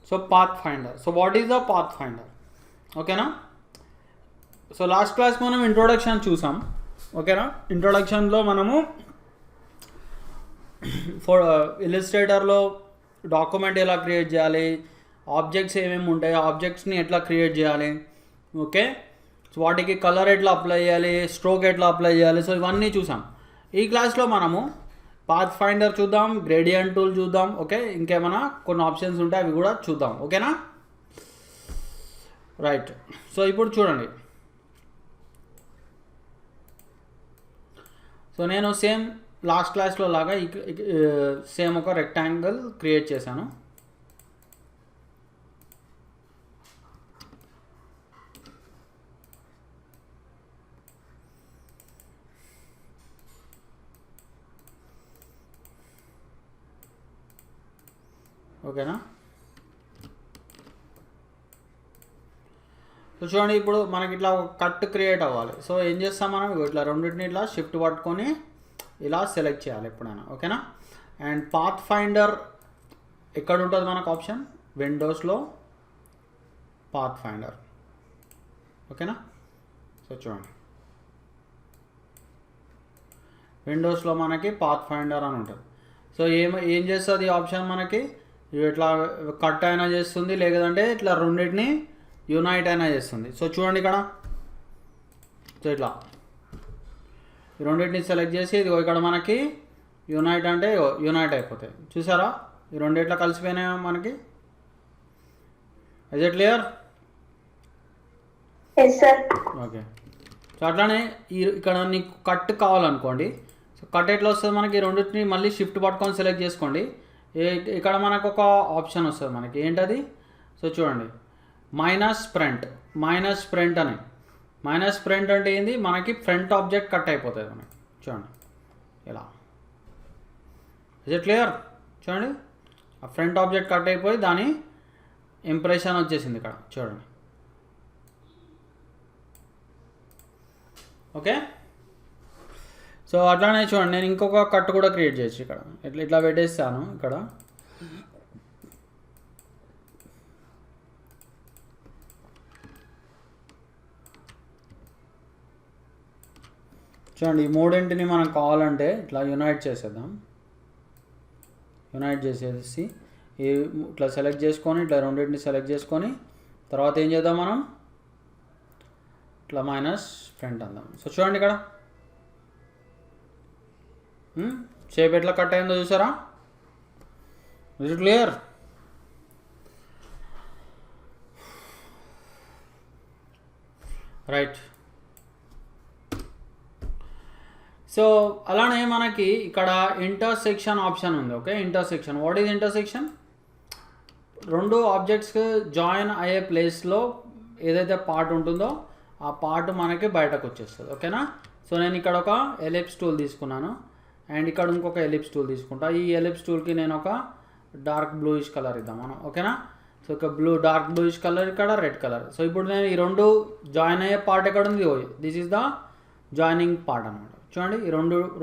So path finder. So what is the path finder? ఓకేనా. So last class మనం introduction చూసాం. ఓకేనా. ఇంట్రొడక్షన్లో మనము ఇలిస్ట్రేటర్లో డాక్యుమెంట్ ఎలా క్రియేట్ చేయాలి, ఆబ్జెక్ట్స్ ఏమేమి ఉంటాయి, ఆబ్జెక్ట్స్ని ఎట్లా క్రియేట్ చేయాలి, ఓకే, సో వాటికి కలర్ ఎట్లా అప్లై చేయాలి, స్ట్రోక్ ఎట్లా అప్లై చేయాలి, సో ఇవన్నీ చూసాం. ఈ క్లాస్లో మనము పాత్ ఫైండర్ చూద్దాం, గ్రేడియంట్ టూల్ చూద్దాం, ఓకే, ఇంకేమైనా కొన్ని ఆప్షన్స్ ఉంటాయి అవి కూడా చూద్దాం. ఓకేనా. రైట్. సో ఇప్పుడు చూడండి. సో నేను సేమ్ లాస్ట్ క్లాస్లో లాగా సేమ్ ఒక రెక్టాంగిల్ క్రియేట్ చేశాను. ఓకేనా. సో చూడండి, ఇప్పుడు మనకి ఇట్లా ఒక కట్ క్రియేట్ అవ్వాలి. సో ఏం చేస్తాం మనం, ఇట్లా రెండింటిని ఇట్లా షిఫ్ట్ పట్టుకొని ఇలా సెలెక్ట్ చేయాలి ఎప్పుడైనా. ఓకేనా. అండ్ పాత్ ఫైండర్ ఎక్కడ ఉంటుంది మనకు ఆప్షన్, విండోస్లో పాత్ ఫైండర్. ఓకేనా. సో చూడండి, విండోస్లో మనకి పాత్ ఫైండర్ అని ఉంటుంది. సో ఏం చేస్తుంది ఈ ఆప్షన్ మనకి, ఇట్లా కట్ అయినా చేస్తుంది, లేదంటే ఇట్లా రెండింటిని యునైట్ అయినా చేస్తుంది. సో చూడండి ఇక్కడ, సో ఇట్లా ఈ రెండింటిని సెలెక్ట్ చేసి ఇది ఇక్కడ మనకి యునైట్ అంటే యునైట్ అయిపోతాయి. చూసారా, ఈ రెండు ఎట్లా కలిసిపోయినాయో మనకి. Is it clear? Okay. So అట్లానే ఇక్కడ నీకు కట్ కావాలనుకోండి, సో కట్ ఎట్లా వస్తుంది మనకి, రెండింటిని మళ్ళీ షిఫ్ట్ పట్టుకొని సెలెక్ట్ చేసుకోండి. ఇక్కడ మనకు ఒక ఆప్షన్ వస్తుంది మనకి, ఏంటది, సో చూడండి, మైనస్ ఫ్రంట్ అని. మైనస్ ఫ్రంట్ అంటే ఏంది, మనకి ఫ్రంట్ ఆబ్జెక్ట్ కట్ అయిపోతుంది మనకి. చూడండి ఇలా. Is it clear? చూడండి, ఆ ఫ్రంట్ ఆబ్జెక్ట్ కట్ అయిపోయి దాని ఇంప్రెషన్ వచ్చేసింది ఇక్కడ. చూడండి. ఓకే. సో అట్లానే చూడండి, నేను ఇంకొక కట్ కూడా క్రియేట్ చేయొచ్చు ఇక్కడ. ఇట్లా పెట్టేస్తాను ఇక్కడ. చూడండి, ఈ మూడింటిని మనం కావాలంటే ఇట్లా యునైట్ చేసేద్దాం. యునైట్ చేసేసి ఇట్లా సెలెక్ట్ చేసుకొని, ఇట్లా రెండింటిని సెలెక్ట్ చేసుకొని తర్వాత ఏం చేద్దాం మనం, ఇట్లా మైనస్ ఫ్రంట్ అందాం. సో చూడండి ఇక్కడ షేప్ ఎట్లా కట్ అయిందో చూసారా. Is it clear? Right. So అలానే మనకి ఇక్కడ ఇంటర్సెక్షన్ ఆప్షన్ ఉంది. Okay, intersection. What is intersection? రెండు ఆబ్జెక్ట్స్ జాయిన్ అయ్యే ప్లేస్లో ఏదైతే పార్ట్ ఉంటుందో ఆ పార్ట్ మనకి బయటకు వచ్చేస్తుంది. ఓకేనా. సో నేను ఇక్కడ ఒక ఎలిప్స్ టూల్ తీసుకున్నాను అండ్ ఇక్కడ ఇంకొక ఎలిప్స్ టూల్ తీసుకుంటా. ఈ ఎలిప్స్ టూల్కి నేను ఒక డార్క్ బ్లూయిష్ కలర్ ఇద్దాం మనం. ఓకేనా. సో ఇక డార్క్ బ్లూయిష్ కలర్, ఇక్కడ రెడ్ కలర్. సో ఇప్పుడు నేను ఈ రెండు జాయిన్ అయ్యే పార్ట్ ఎక్కడ ఉంది, this is the joining part అనమాట. చూడండి, ఈ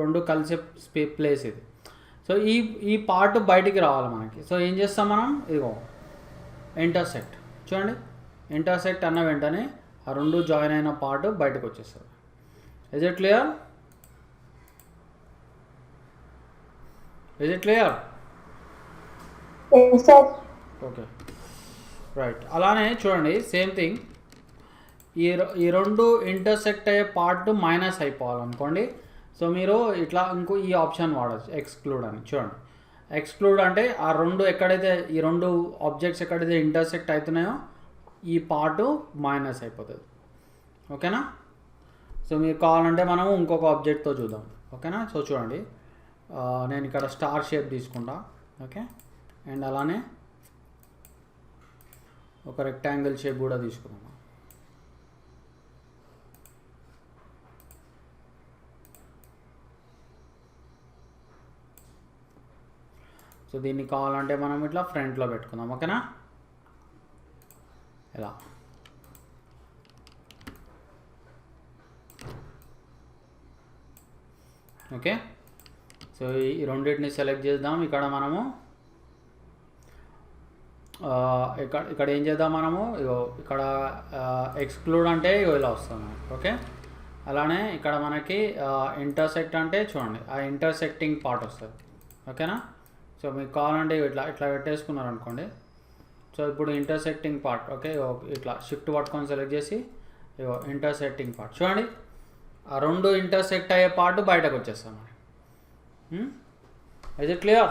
రెండు కలిసే ప్లేస్ ఇది. సో ఈ పార్ట్ బయటికి రావాలి మనకి. సో ఏం చేస్తాం మనం, ఇదిగో ఇంటర్సెక్ట్. చూడండి, ఇంటర్సెక్ట్ అన్న వెంటనే ఆ రెండు జాయిన్ అయిన పార్ట్ బయటకు వచ్చేస్తుంది. Is it clear? Is it clear? Okay, right. అలానే చూడండి, సేమ్ థింగ్, ఈ రెండు ఇంటర్సెక్ట్ అయ్యే పార్ట్ మైనస్ అయిపోవాలనుకోండి. సో మీరు ఇట్లా ఇంకో ఈ ఆప్షన్ వాడచ్చు, ఎక్స్క్లూడ్ అని. చూడండి, ఎక్స్క్లూడ్ అంటే ఆ రెండు ఎక్కడైతే ఈ రెండు ఆబ్జెక్ట్స్ ఎక్కడైతే ఇంటర్సెక్ట్ అవుతున్నాయో ఈ పార్ట్ మైనస్ అయిపోతుంది. ఓకేనా. సో మీరు కావాలంటే మనము ఇంకొక ఆబ్జెక్ట్తో చూద్దాం. ఓకేనా. సో చూడండి, నేను ఇక్కడ స్టార్ షేప్ తీసుకుంటా. ఓకే, అండ్ అలానే ఒక రెక్టాంగిల్ షేప్ కూడా తీసుకున్నాను. సో దీన్ని కావాలంటే మనం ఇట్లా ఫ్రంట్లో పెట్టుకుందాం. ఓకేనా. ఇలా ఓకే. సో ఈ రెండింటిని సెలెక్ట్ చేద్దాం. ఇక్కడ మనము ఇక్కడ ఏం చేద్దాం మనము, ఇగో ఇక్కడ ఎక్స్క్లూడ్ అంటే ఇగో ఇలా వస్తుంది. ఓకే, అలానే ఇక్కడ మనకి ఇంటర్సెక్ట్ అంటే చూడండి ఆ ఇంటర్సెక్టింగ్ పార్ట్ వస్తుంది. ఓకేనా, సో మీకు కావాలంటే ఇట్లా ఇట్లా పెట్టేసుకున్నారు అనుకోండి. సో ఇప్పుడు ఇంటర్సెక్టింగ్ పార్ట్, ఓకే, ఇట్లా షిఫ్ట్ పట్టుకొని సెలెక్ట్ చేసి ఇగో ఇంటర్సెక్టింగ్ పార్ట్ చూడండి, ఆ రెండు ఇంటర్సెక్ట్ అయ్యే పార్ట్ బయటకు వచ్చేస్తాం మరి. Is it clear?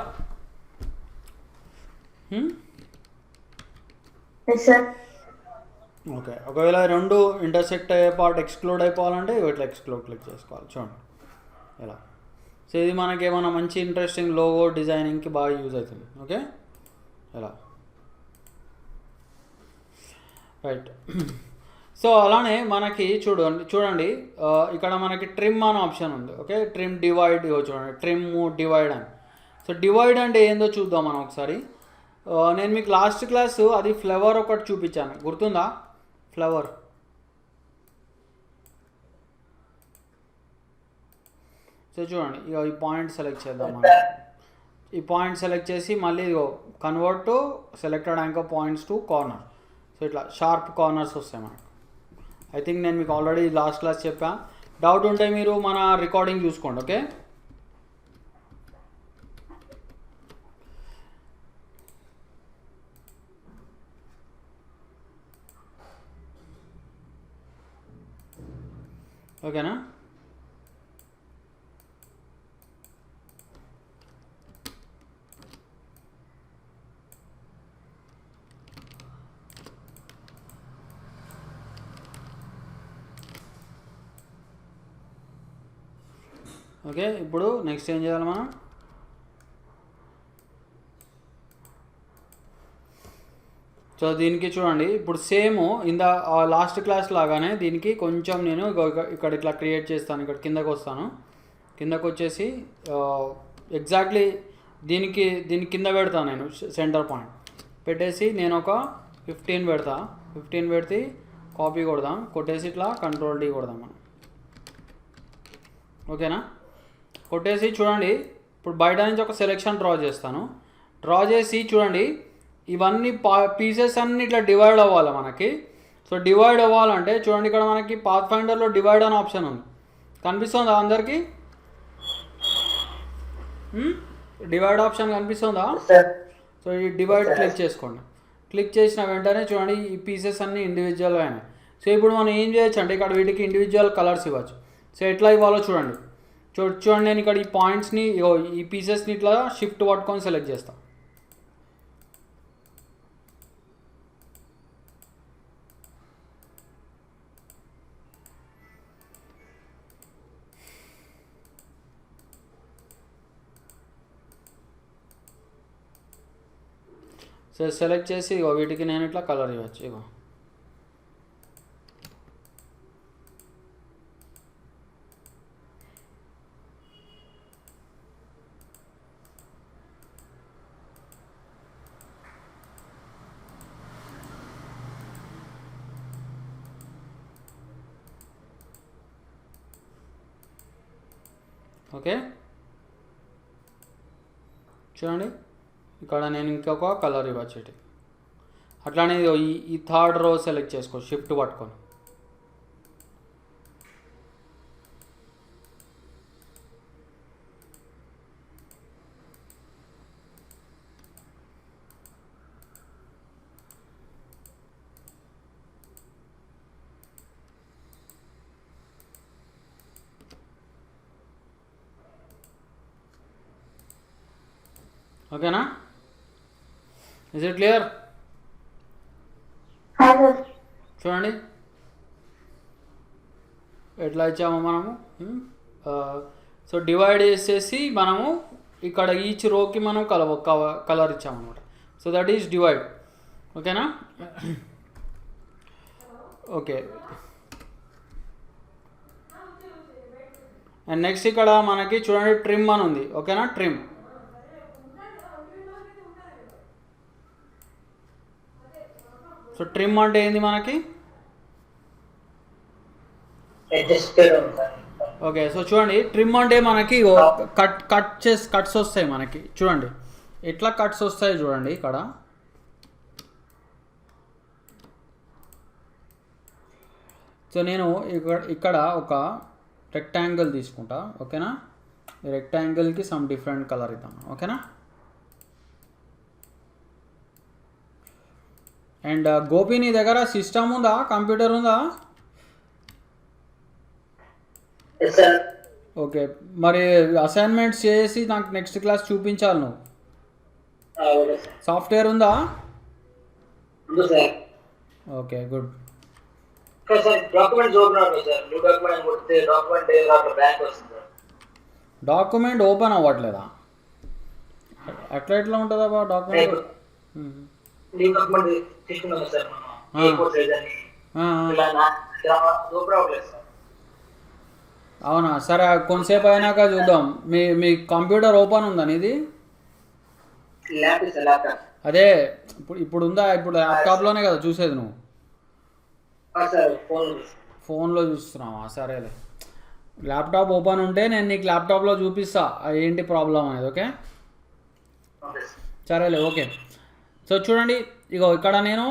ఓకే, ఒకవేళ రెండు ఇంటర్సెక్ట్ అయ్యే పార్ట్ ఎక్స్క్లూడ్ అయిపోవాలంటే ఇట్లా ఎక్స్క్లూడ్ క్లిక్ చేసుకోవాలి చూడండి ఇలా. సో ఇది మనకి ఏమైనా మంచి ఇంట్రెస్టింగ్ లోగో డిజైనింగ్కి బాగా యూజ్ అవుతుంది. ఓకే, ఇలా రైట్. సో అలానే మనకి చూడండి ఇక్కడ మనకి ట్రిమ్ అనే ఆప్షన్ ఉంది. ఓకే, ట్రిమ్ డివైడ్, చూడండి ట్రిమ్ డివైడ్ అని. సో డివైడ్ అంటే ఏందో చూద్దాం మనం ఒకసారి. నేను మీకు లాస్ట్ క్లాస్ అది ఫ్లవర్ ఒకటి చూపించాను, గుర్తుందా? ఫ్లవర్. సో చూడండి ఇక ఈ పాయింట్ సెలెక్ట్ చేద్దాం మనం. ఈ పాయింట్ సెలెక్ట్ చేసి మళ్ళీ convert to selected anchor points to corner. So ఇట్లా షార్ప్ కార్నర్స్ వస్తాయి మనకు. ఐ థింక్ నేను మీకు ఆల్రెడీ లాస్ట్ క్లాస్ చెప్పాను. డౌట్ ఉంటే మీరు మన రికార్డింగ్ చూసుకోండి. ఓకే, ఓకేనా? ఓకే, ఇప్పుడు నెక్స్ట్ ఏం చేయాలి మనం? సో దీనికి చూడండి ఇప్పుడు సేమ్ ఇందా లాస్ట్ క్లాస్ లాగానే దీనికి కొంచెం నేను ఇక్కడ ఇట్లా క్రియేట్ చేస్తాను. ఇక్కడ కిందకు వస్తాను, కిందకు వచ్చేసి ఎగ్జాక్ట్లీ దీని కింద పెడతాను నేను సెంటర్ పాయింట్ పెట్టేసి నేను ఒక 15 పెడతా. 15 పెడితే కాపీ కొడదాం, కొట్టేసి ఇట్లా Ctrl D కొడదాం మనం. ఓకేనా, కొట్టేసి చూడండి ఇప్పుడు బయట నుంచి ఒక సెలెక్షన్ డ్రా చేస్తాను. డ్రా చేసి చూడండి ఇవన్నీ పీసెస్ అన్నీ ఇట్లా డివైడ్ అవ్వాలి మనకి. సో డివైడ్ అవ్వాలంటే చూడండి ఇక్కడ మనకి పాత్ ఫైండర్లో డివైడ్ అనే ఆప్షన్ ఉంది, కనిపిస్తుందా అందరికీ? డివైడ్ ఆప్షన్ కనిపిస్తుందా? సో ఈ డివైడ్ క్లిక్ చేసుకోండి. క్లిక్ చేసిన వెంటనే చూడండి ఈ పీసెస్ అన్నీ ఇండివిజువల్ అయినాయి. సో ఇప్పుడు మనం ఏం చేయొచ్చు అంటే ఇక్కడ వీటికి ఇండివిజువల్ కలర్స్ ఇవ్వచ్చు. సో ఎట్లా ఇవ్వాలో చూడండి. చూడండి నేను ఇక్కడ ఈ పాయింట్స్ని ఈ పీసెస్ని ఇట్లా షిఫ్ట్ పట్టుకొని సెలెక్ట్ చేస్తాను. సో సెలెక్ట్ చేసి వీటికి నేను ఇట్లా కలర్ ఇవ్వచ్చు. ఇగో ఓకే, చూడండి ఇక్కడ నేను ఇంకొక కలర్ ఇవ్వచ్చు ఇటు. అట్లానే ఈ థర్డ్ రో సెలెక్ట్ చేసుకో షిఫ్ట్ పట్టుకొని. ఓకేనా, ఇస్ ఇట్ క్లియర్? చూడండి ఎట్లా ఇచ్చాము మనము. సో డివైడ్ చేసేసి మనము ఇక్కడ ఈచ్ రోకి మనం కలర్ ఇచ్చామన్నమాట. So that is divide. ఓకేనా, ఓకే. అండ్ నెక్స్ట్ ఇక్కడ మనకి చూడండి ట్రిమ్ అని ఉంది. ఓకేనా, ట్రిమ్. సో ట్రిమ్ అంటే ఏంది మనకి? ఓకే, సో చూడండి ట్రిమ్ అంటే మనకి కట్స్ వస్తాయి మనకి. చూడండి ఎట్లా కట్స్ వస్తాయి చూడండి ఇక్కడ. సో నేను ఇక్కడ ఒక రెక్టాంగిల్ తీసుకుంటా, ఓకేనా. ఈ రెక్టాంగిల్కి సమ్ డిఫరెంట్ కలర్ ఇద్దాం, ఓకేనా. అండ్ గోపి నీ దగ్గర సిస్టమ్ ఉందా, కంప్యూటర్ ఉందా? ఓకే, మరి అసైన్మెంట్స్ చేసి నాకు నెక్స్ట్ క్లాస్ చూపించాలి నువ్వు. సాఫ్ట్వేర్ ఉందా? Okay, good. డాక్యుమెంట్ ఓపెన్ అవ్వట్లేదా? అట్లా ఎట్లా ఉంటుందా బా డాక్యుమెంట్? అవునా, సరే కొంతసేపు అయినాక చూద్దాం. మీ కంప్యూటర్ ఓపెన్ ఉందా నీది? అదే ఇప్పుడు ఉందా? ఇప్పుడు ల్యాప్టాప్లోనే కదా చూసేది నువ్వు? ఫోన్లో చూస్తున్నావా? సరేలే, ల్యాప్టాప్ ఓపెన్ ఉంటే నేను నీకు ల్యాప్టాప్లో చూపిస్తా ఏంటి ప్రాబ్లం అనేది, ఓకే. సరేలే, ఓకే. సో చూడండి, ఇగో ఇక్కడ నేను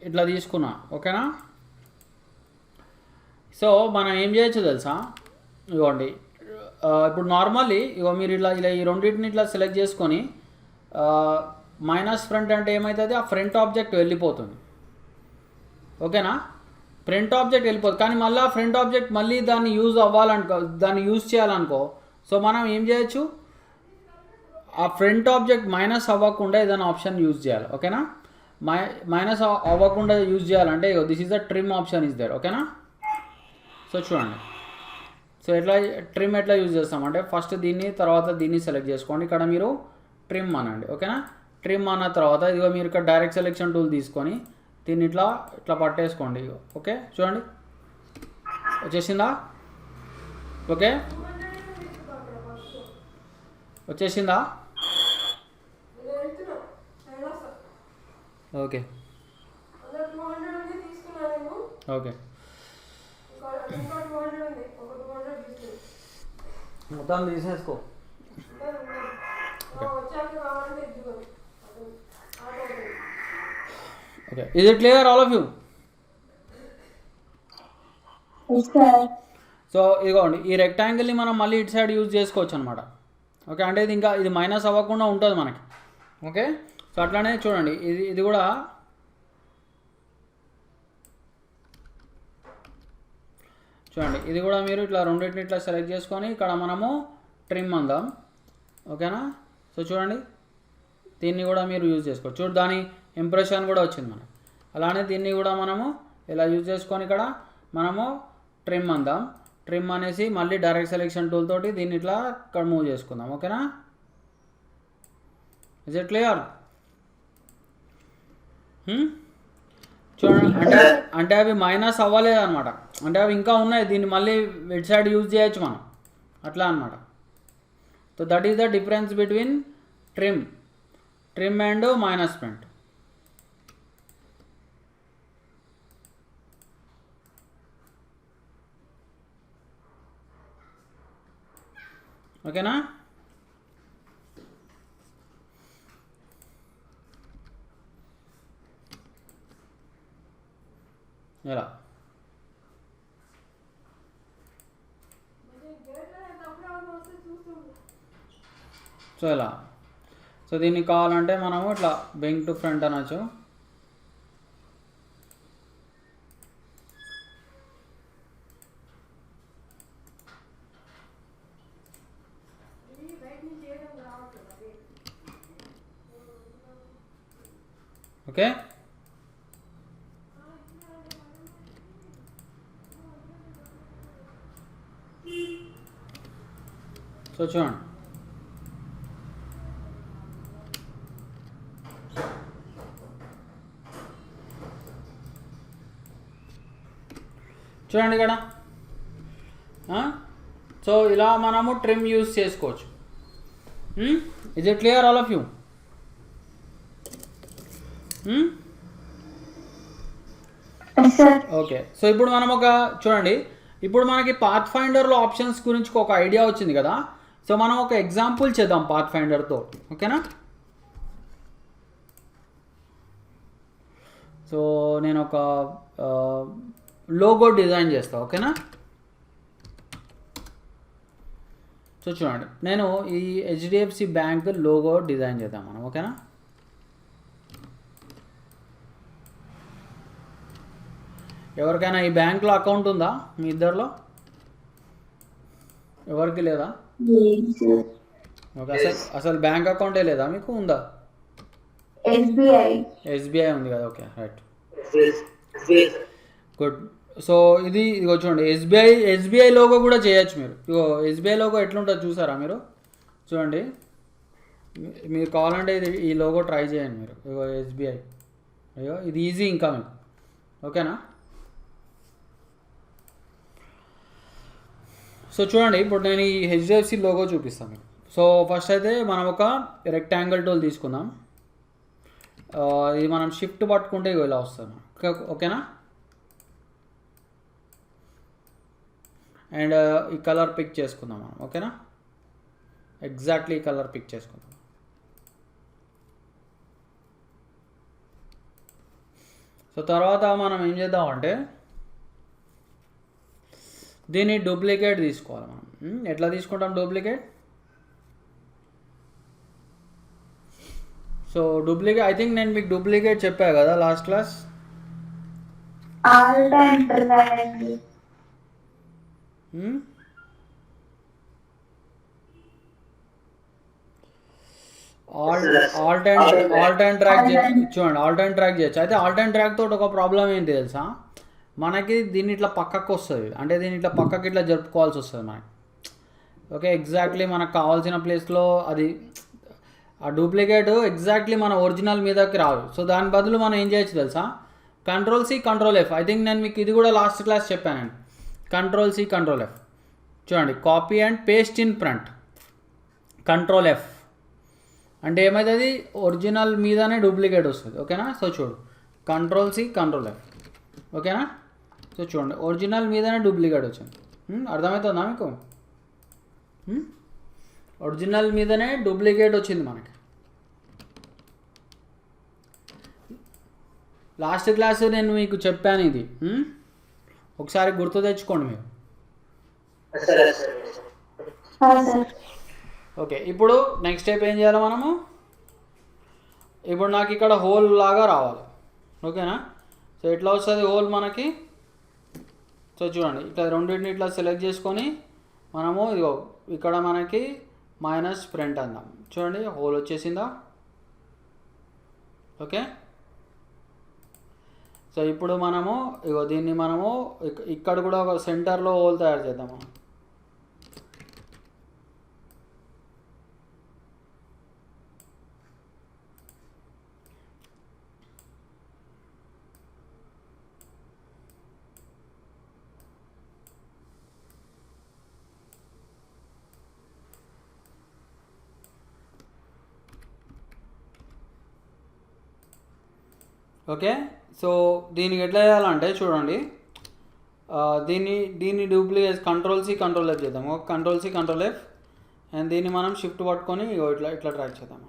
ఇట్లా తీసుకున్నా, ఓకేనా. సో మనం ఏం చేయొచ్చు తెలుసా? ఇగోండి, ఇప్పుడు నార్మల్లీ ఇగో మీరు ఇలా ఈ రెండింటిని ఇట్లా సెలెక్ట్ చేసుకొని మైనస్ ఫ్రంట్ అంటే ఏమవుతుంది, ఆ ఫ్రంట్ ఆబ్జెక్ట్ వెళ్ళిపోతుంది, ఓకేనా. ఫ్రంట్ ఆబ్జెక్ట్ వెళ్ళిపోతుంది, కానీ మళ్ళీ ఆ ఫ్రంట్ ఆబ్జెక్ట్ మళ్ళీ దాన్ని యూజ్ చేయాలనుకో, సో మనం ఏం చేయొచ్చు, ఆ ఫ్రంట్ ఆబ్జెక్ట్ మైనస్ అవ్వకుండా ఏదైనా ఆప్షన్ యూజ్ చేయాలి, ఓకేనా. మైనస్ అవ్వకుండా యూజ్ చేయాలంటే this is the trim option is there, ఓకేనా. సో చూడండి, సో ట్రిమ్ ఎట్లా యూజ్ చేస్తామంటే ఫస్ట్ దీన్ని, తర్వాత దీన్ని సెలెక్ట్ చేసుకోండి. ఇక్కడ మీరు ట్రిమ్ అనండి, ఓకేనా. ట్రిమ్ అన్న తర్వాత ఇదిగో మీరు ఇక్కడ డైరెక్ట్ సెలెక్షన్ టూల్ తీసుకొని దీన్ని ఇట్లా పట్టేసుకోండి, ఓకే. చూడండి వచ్చేసిందా? ఓకే, వచ్చేసిందా? Okay, okay. మొత్తం తీసేసుకో. Okay, is it clear all of you? So ఇదిగోండి, ఈ రెక్టాంగిల్ని మనం మళ్ళీ ఇటు సైడ్ యూజ్ చేసుకోవచ్చు అనమాట, ఓకే. అంటే ఇది మైనస్ అవ్వకుండా ఉంటుంది మనకి, ఓకే. సో అట్లానే చూడండి, ఇది కూడా చూడండి, ఇది కూడా మీరు ఇట్లా రెండింటిని ఇట్లా సెలెక్ట్ చేసుకొని ఇక్కడ మనము ట్రిమ్ అందాం, ఓకేనా. సో చూడండి, దీన్ని కూడా మీరు యూజ్ చేసుకోవచ్చు. చూడు, దాని ఇంప్రెషన్ కూడా వచ్చింది మనకి. అలానే దీన్ని కూడా మనము ఇలా యూజ్ చేసుకొని ఇక్కడ మనము ట్రిమ్ అందాం. ట్రిమ్ అనేసి మళ్ళీ డైరెక్ట్ సెలెక్షన్ టూల్ తోటి దీన్ని ఇట్లా ఇక్కడ మూవ్ చేసుకుందాం, ఓకేనా. Is it clear? చూడండి, అంటే అవి మైనస్ అవ్వలేదు అనమాట, అంటే అవి ఇంకా ఉన్నాయి, దీన్ని మళ్ళీ వెడ్ సైడ్ యూజ్ చేయొచ్చు మనం, అట్లా అనమాట. So that is the difference between trim and minus front. ఓకేనా. ఎలా? సో ఎలా? సో దీన్ని కావాలంటే మనము ఇట్లా బ్రింగ్ టు ఫ్రంట్ అనొచ్చు. ఓకే, సో చూడండి, చూడండి ఇక్కడ. సో ఇలా మనము ట్రిమ్ యూజ్ చేసుకోవచ్చు. Is it clear all of you? Okay, so ఇప్పుడు మనం చూడండి, ఇప్పుడు మనకి పాత్ ఫైండర్లో ఆప్షన్స్ గురించి ఒక ఐడియా వచ్చింది కదా. సో మనం ఒక ఎగ్జాంపుల్ చేద్దాం పాత్ ఫైండర్తో, ఓకేనా. సో నేను ఒక లోగో డిజైన్ చేస్తా, ఓకేనా. సో చూడండి, నేను ఈ హెచ్డిఎఫ్సి బ్యాంక్ లోగో డిజైన్ చేద్దాం మనం, ఓకేనా. ఎవరికైనా ఈ బ్యాంక్లో అకౌంట్ ఉందా మీ ఇద్దరిలో? ఎవరికి లేదా? ఓకే, అసలు బ్యాంక్ అకౌంటే లేదా మీకు? ఉందా? ఎస్బీఐ ఉంది కదా, ఓకే రైట్, గుడ్. సో ఇదిగో చూడండి, ఎస్బీఐ లోగో కూడా చేయొచ్చు మీరు. ఇగో ఎస్బీఐ లోగో ఎట్లుంటుందో చూసారా మీరు? చూడండి, మీరు కావాలంటే ఈ లోగో ట్రై చేయండి మీరు. ఇగో ఎస్బీఐ, అయ్యో ఇది ఈజీ ఇంకా మీకు, ఓకేనా. సో చూడండి, ఇప్పుడు నేను ఈ హెచ్డిఎఫ్సి లోగో చూపిస్తాను మీకు. సో ఫస్ట్ అయితే మనం ఒక రెక్టాంగిల్ టూల్ తీసుకుందాం. ఇది మనం షిఫ్ట్ పట్టుకుంటే ఇలా వస్తుంది, ఓకేనా. అండ్ ఈ కలర్ పిక్ చేసుకుందాం మనం, ఓకేనా. ఎగ్జాక్ట్లీ ఈ కలర్ పిక్ చేసుకుందాం. సో తర్వాత మనం ఏం చేద్దామంటే దీన్ని డూప్లికేట్ తీసుకోవాలి మనం. ఎట్లా తీసుకుంటాం duplicate? So duplicate, I think నేను మీకు డూప్లికేట్ చెప్పా కదా last class. Alt and track చూడండి, ఆల్ట్ అండ్ ట్రాక్ చేయొచ్చు. అయితే ఆల్ట్ అండ్ ట్రాక్ తోటి ఒక ప్రాబ్లం ఏంటి తెలుసా, మనకి దీన్ని ఇట్లా పక్కకు వస్తుంది, అంటే దీన్ని ఇట్లా పక్కకి ఇట్లా జరుపుకోవాల్సి వస్తుంది మనకి, ఓకే. ఎగ్జాక్ట్లీ మనకు కావాల్సిన ప్లేస్లో అది ఆ డూప్లికేట్ ఎగ్జాక్ట్లీ మన ఒరిజినల్ మీదకి రాదు. సో దాని బదులు మనం ఏం చేయొచ్చు తెలుసా, Ctrl+C Ctrl+F. ఐ థింక్ నేను మీకు ఇది కూడా లాస్ట్ క్లాస్ చెప్పానండి. Ctrl+C Ctrl+F. చూడండి, copy and paste in front, Ctrl+F అంటే ఏమవుతుంది, ఒరిజినల్ మీదనే డూప్లికేట్ వస్తుంది, ఓకేనా. సో చూడు, Ctrl+C Ctrl+F, ఓకేనా. సో చూడండి, ఒరిజినల్ మీదనే డూప్లికేట్ వచ్చింది. అర్థమవుతుందా మీకు? ఒరిజినల్ మీదనే డూప్లికేట్ వచ్చింది మనకి. లాస్ట్ క్లాస్ నేను మీకు చెప్పాను ఇది, ఒకసారి గుర్తు తెచ్చుకోండి మీరు. ఓకే, ఇప్పుడు నెక్స్ట్ స్టెప్ ఏం చేయాలి మనము, ఇప్పుడు నాకు ఇక్కడ హోల్ లాగా రావాలి, ఓకేనా. సో ఎట్లా వస్తుంది హోల్ మనకి? సో చూడండి, ఇట్లా రెండింటిని ఇట్లా సెలెక్ట్ చేసుకొని మనము ఇదిగో ఇక్కడ మనకి మైనస్ ఫ్రంట్ అందాం. చూడండి, హోల్ వచ్చేసిందా, ఓకే. సో ఇప్పుడు మనము ఇగో దీన్ని మనము ఇక్కడ కూడా ఒక సెంటర్లో హోల్ తయారు చేద్దాం మనం. ఓకే, సో దీనికి ఎట్లా చేయాలంటే చూడండి, దీన్ని డూప్లికేట్ Ctrl+C Ctrl+F చేద్దాం. Ctrl+C Ctrl+F అండ్ దీన్ని మనం షిఫ్ట్ పట్టుకొని ఇట్లా ట్రాక్ చేద్దాం,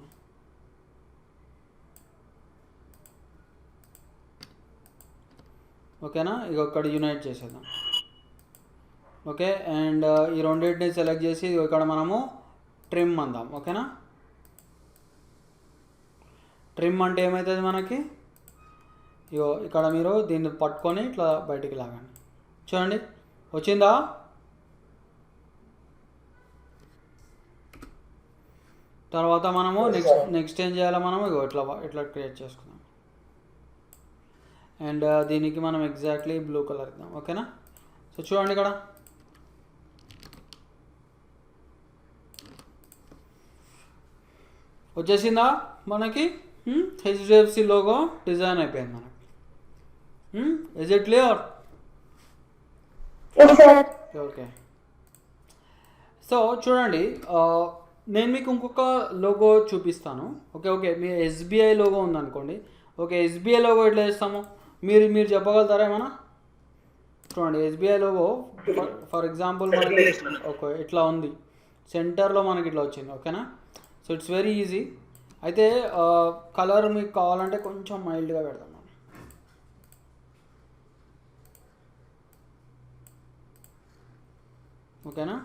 ఓకేనా. ఇక ఇక్కడ యునైట్ చేసేద్దాం, ఓకే. అండ్ ఈ రెండింటిని సెలెక్ట్ చేసి ఇక్కడ మనము ట్రిమ్ అందాం, ఓకేనా. ట్రిమ్ అంటే ఏమవుతుంది మనకి, ఇగో ఇక్కడ మీరు దీన్ని పట్టుకొని ఇట్లా బయటికి లాగండి. చూడండి వచ్చిందా? తర్వాత మనము నెక్స్ట్ ఏం చేయాలి, మనము ఇగో ఇట్లా క్రియేట్ చేసుకుందాం. అండ్ దీనికి మనం ఎగ్జాక్ట్లీ బ్లూ కలర్ ఇద్దాం, ఓకేనా. సో చూడండి, ఇక్కడ వచ్చేసిందా మనకి హెచ్డిఎఫ్సి లోగో డిజైన్ అయిపోయింది మనకి. Is it clear? Okay, so చూడండి, నేను మీకు ఇంకొక లోగో చూపిస్తాను, ఓకే. మీ ఎస్బీఐ లోగో ఉందనుకోండి, ఓకే. ఎస్బీఐ లోగో ఎట్లా చేస్తాము మీరు చెప్పగలుగుతారా ఏమన్నా? చూడండి, ఎస్బీఐ లోగో ఫర్ ఎగ్జాంపుల్ మనకి ఓకే ఇట్లా ఉంది, సెంటర్లో మనకి ఇట్లా వచ్చింది, ఓకేనా. So it's very easy. అయితే కలర్ మీకు కావాలంటే కొంచెం మైల్డ్గా పెడదాం. ఓకేనా.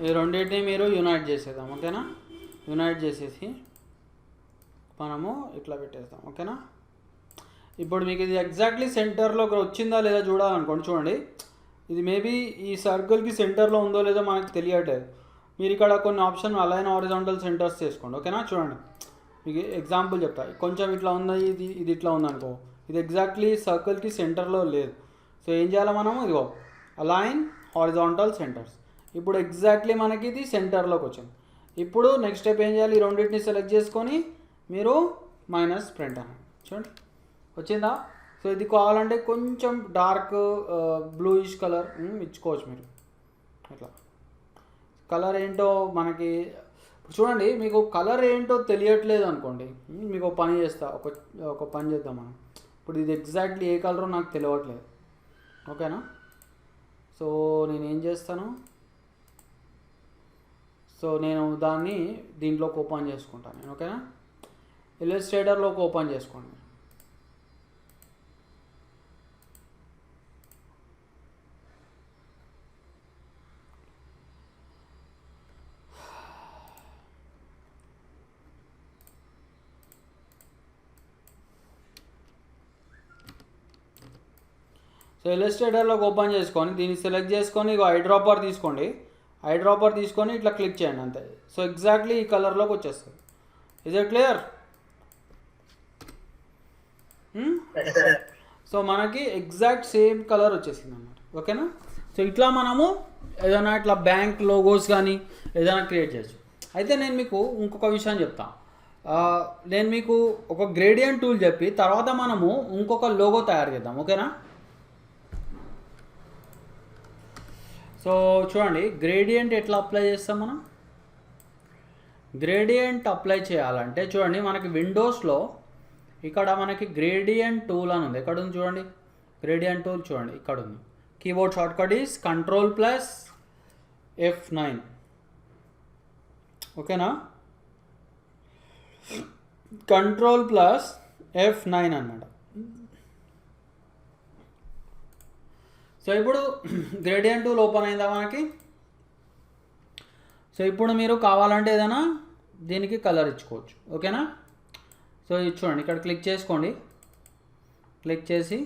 ఈ రెండింటిని మీరు యునైట్ చేసేద్దాం. ఓకేనా, యునైట్ చేసేసి మనము ఇట్లా పెట్టేస్తాం. ఓకేనా. ఇప్పుడు మీకు ఇది ఎగ్జాక్ట్లీ సెంటర్లోకి వచ్చిందా లేదా చూడాలనుకోండి. చూడండి, ఇది మేబీ ఈ సర్కిల్కి సెంటర్లో ఉందో లేదో మనకు తెలియట్లేదు. మీరు ఇక్కడ కొన్ని ఆప్షన్ అలైన్ హారిజాంటల్ సెంటర్స్ చేసుకోండి. ఓకేనా. చూడండి, మీకు ఎగ్జాంపుల్ చెప్తా. కొంచెం ఇట్లా ఉంది, ఇది ఇట్లా ఉందనుకో, ఇది ఎగ్జాక్ట్లీ సర్కిల్కి సెంటర్లో లేదు. సో ఏం చేయాలి మనము, ఇదిగో అలైన్ హారిజాంటల్ సెంటర్స్. ఇప్పుడు ఎగ్జాక్ట్లీ మనకి ఇది సెంటర్లోకి వచ్చింది. ఇప్పుడు నెక్స్ట్ స్టెప్ ఏం చేయాలి, ఈ రెండింటిని సెలెక్ట్ చేసుకొని మీరు మైనస్ ప్రింట్ అని చూడండి, వచ్చిందా. సో ఇది కావాలంటే కొంచెం డార్క్ బ్లూయిష్ కలర్ ఇచ్చుకోవచ్చు మీరు. అట్లా కలర్ ఏంటో మనకి చూడండి, మీకు కలర్ ఏంటో తెలియట్లేదు అనుకోండి, మీకు ఒక పని చేస్తా, ఒక పని చేద్దాం మనం. ఇప్పుడు ఇది ఎగ్జాక్ట్లీ ఏ కలరో నాకు తెలియట్లేదు. ఓకేనా. సో నేను ఏం చేస్తాను, సో నేను దాన్ని దీంట్లోకి ఓపెన్ చేసుకుంటాను నేను. ఓకేనా. ఇల్లస్ట్రేటర్లోకి ఓపెన్ చేసుకోండి. సో ఇల్లస్ట్రేటర్లోకి ఓపెన్ చేసుకొని దీన్ని సెలెక్ట్ చేసుకొని ఇక ఐడ్రాపర్ తీసుకోండి. ఐడ్రాపర్ తీసుకొని ఇట్లా క్లిక్ చేయండి అంతే. సో ఎగ్జాక్ట్లీ ఈ కలర్లోకి వచ్చేస్తుంది. Is it clear? సో మనకి ఎగ్జాక్ట్ సేమ్ కలర్ వచ్చేసింది అన్నమాట. ఓకేనా. సో ఇట్లా మనము ఏదైనా ఇట్లా బ్యాంక్ లోగోస్ కానీ ఏదైనా క్రియేట్ చేయొచ్చు. అయితే నేను మీకు ఇంకొక విషయం చెప్తాను. నేను మీకు ఒక గ్రేడియంట్ టూల్ చెప్పి తర్వాత మనము ఇంకొక లోగో తయారు చేద్దాం. ఓకేనా. సో చూడండి, గ్రేడియంట్ ఎట్లా అప్లై చేస్తాం మనం. గ్రేడియంట్ అప్లై చేయాలంటే చూడండి, మనకి విండోస్లో ఇక్కడ మనకి గ్రేడియంట్ టూల్ అని ఉంది. ఎక్కడ ఉంది చూడండి, గ్రేడియంట్ టూల్ చూడండి ఇక్కడ ఉంది. Keyboard shortcut is Ctrl+F9. ఓకేనా, Ctrl+F9 అన్నమాట. సో ఇప్పుడు గ్రేడియంట్ టూల్ ఓపెన్ అయిందా మనకి. సో ఇప్పుడు మీరు కావాలంటే ఏదైనా దీనికి కలర్ ఇచ్చుకోవచ్చు. ఓకేనా. సో ఇది చూడండి, ఇక్కడ క్లిక్ చేసుకోండి. క్లిక్ చేసి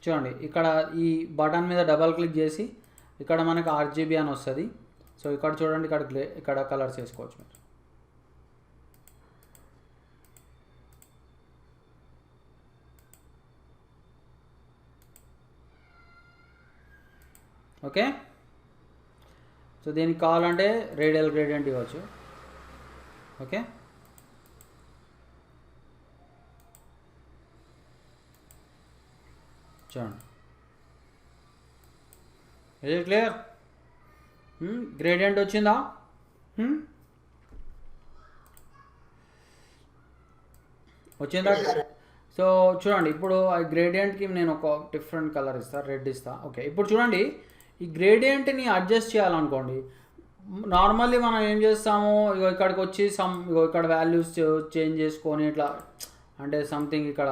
చూడండి, ఇక్కడ ఈ బటన్ మీద డబల్ క్లిక్ చేసి ఇక్కడ మనకి RGB అని వస్తుంది. సో ఇక్కడ చూడండి, ఇక్కడ కలర్స్ వేసుకోవచ్చు మీరు. ఓకే. సో దీనికి కావాలంటే రేడియల్ గ్రేడియంట్ ఇవ్వచ్చు. ఓకే. చూడండి, ఇది క్లియర్. గ్రేడియంట్ వచ్చిందా. వచ్చిందా. సో చూడండి, ఇప్పుడు ఆ గ్రేడియంట్కి నేను ఒక డిఫరెంట్ కలర్ ఇస్తాను, రెడ్ ఇస్తా. ఓకే. ఇప్పుడు చూడండి, ఈ గ్రేడియంట్ని అడ్జస్ట్ చేయాలనుకోండి, నార్మల్లీ మనం ఏం చేస్తాము, ఇక్కడికి వచ్చి ఇక్కడ వాల్యూస్ చేంజ్ చేసుకొని ఇట్లా అంటే సంథింగ్ ఇక్కడ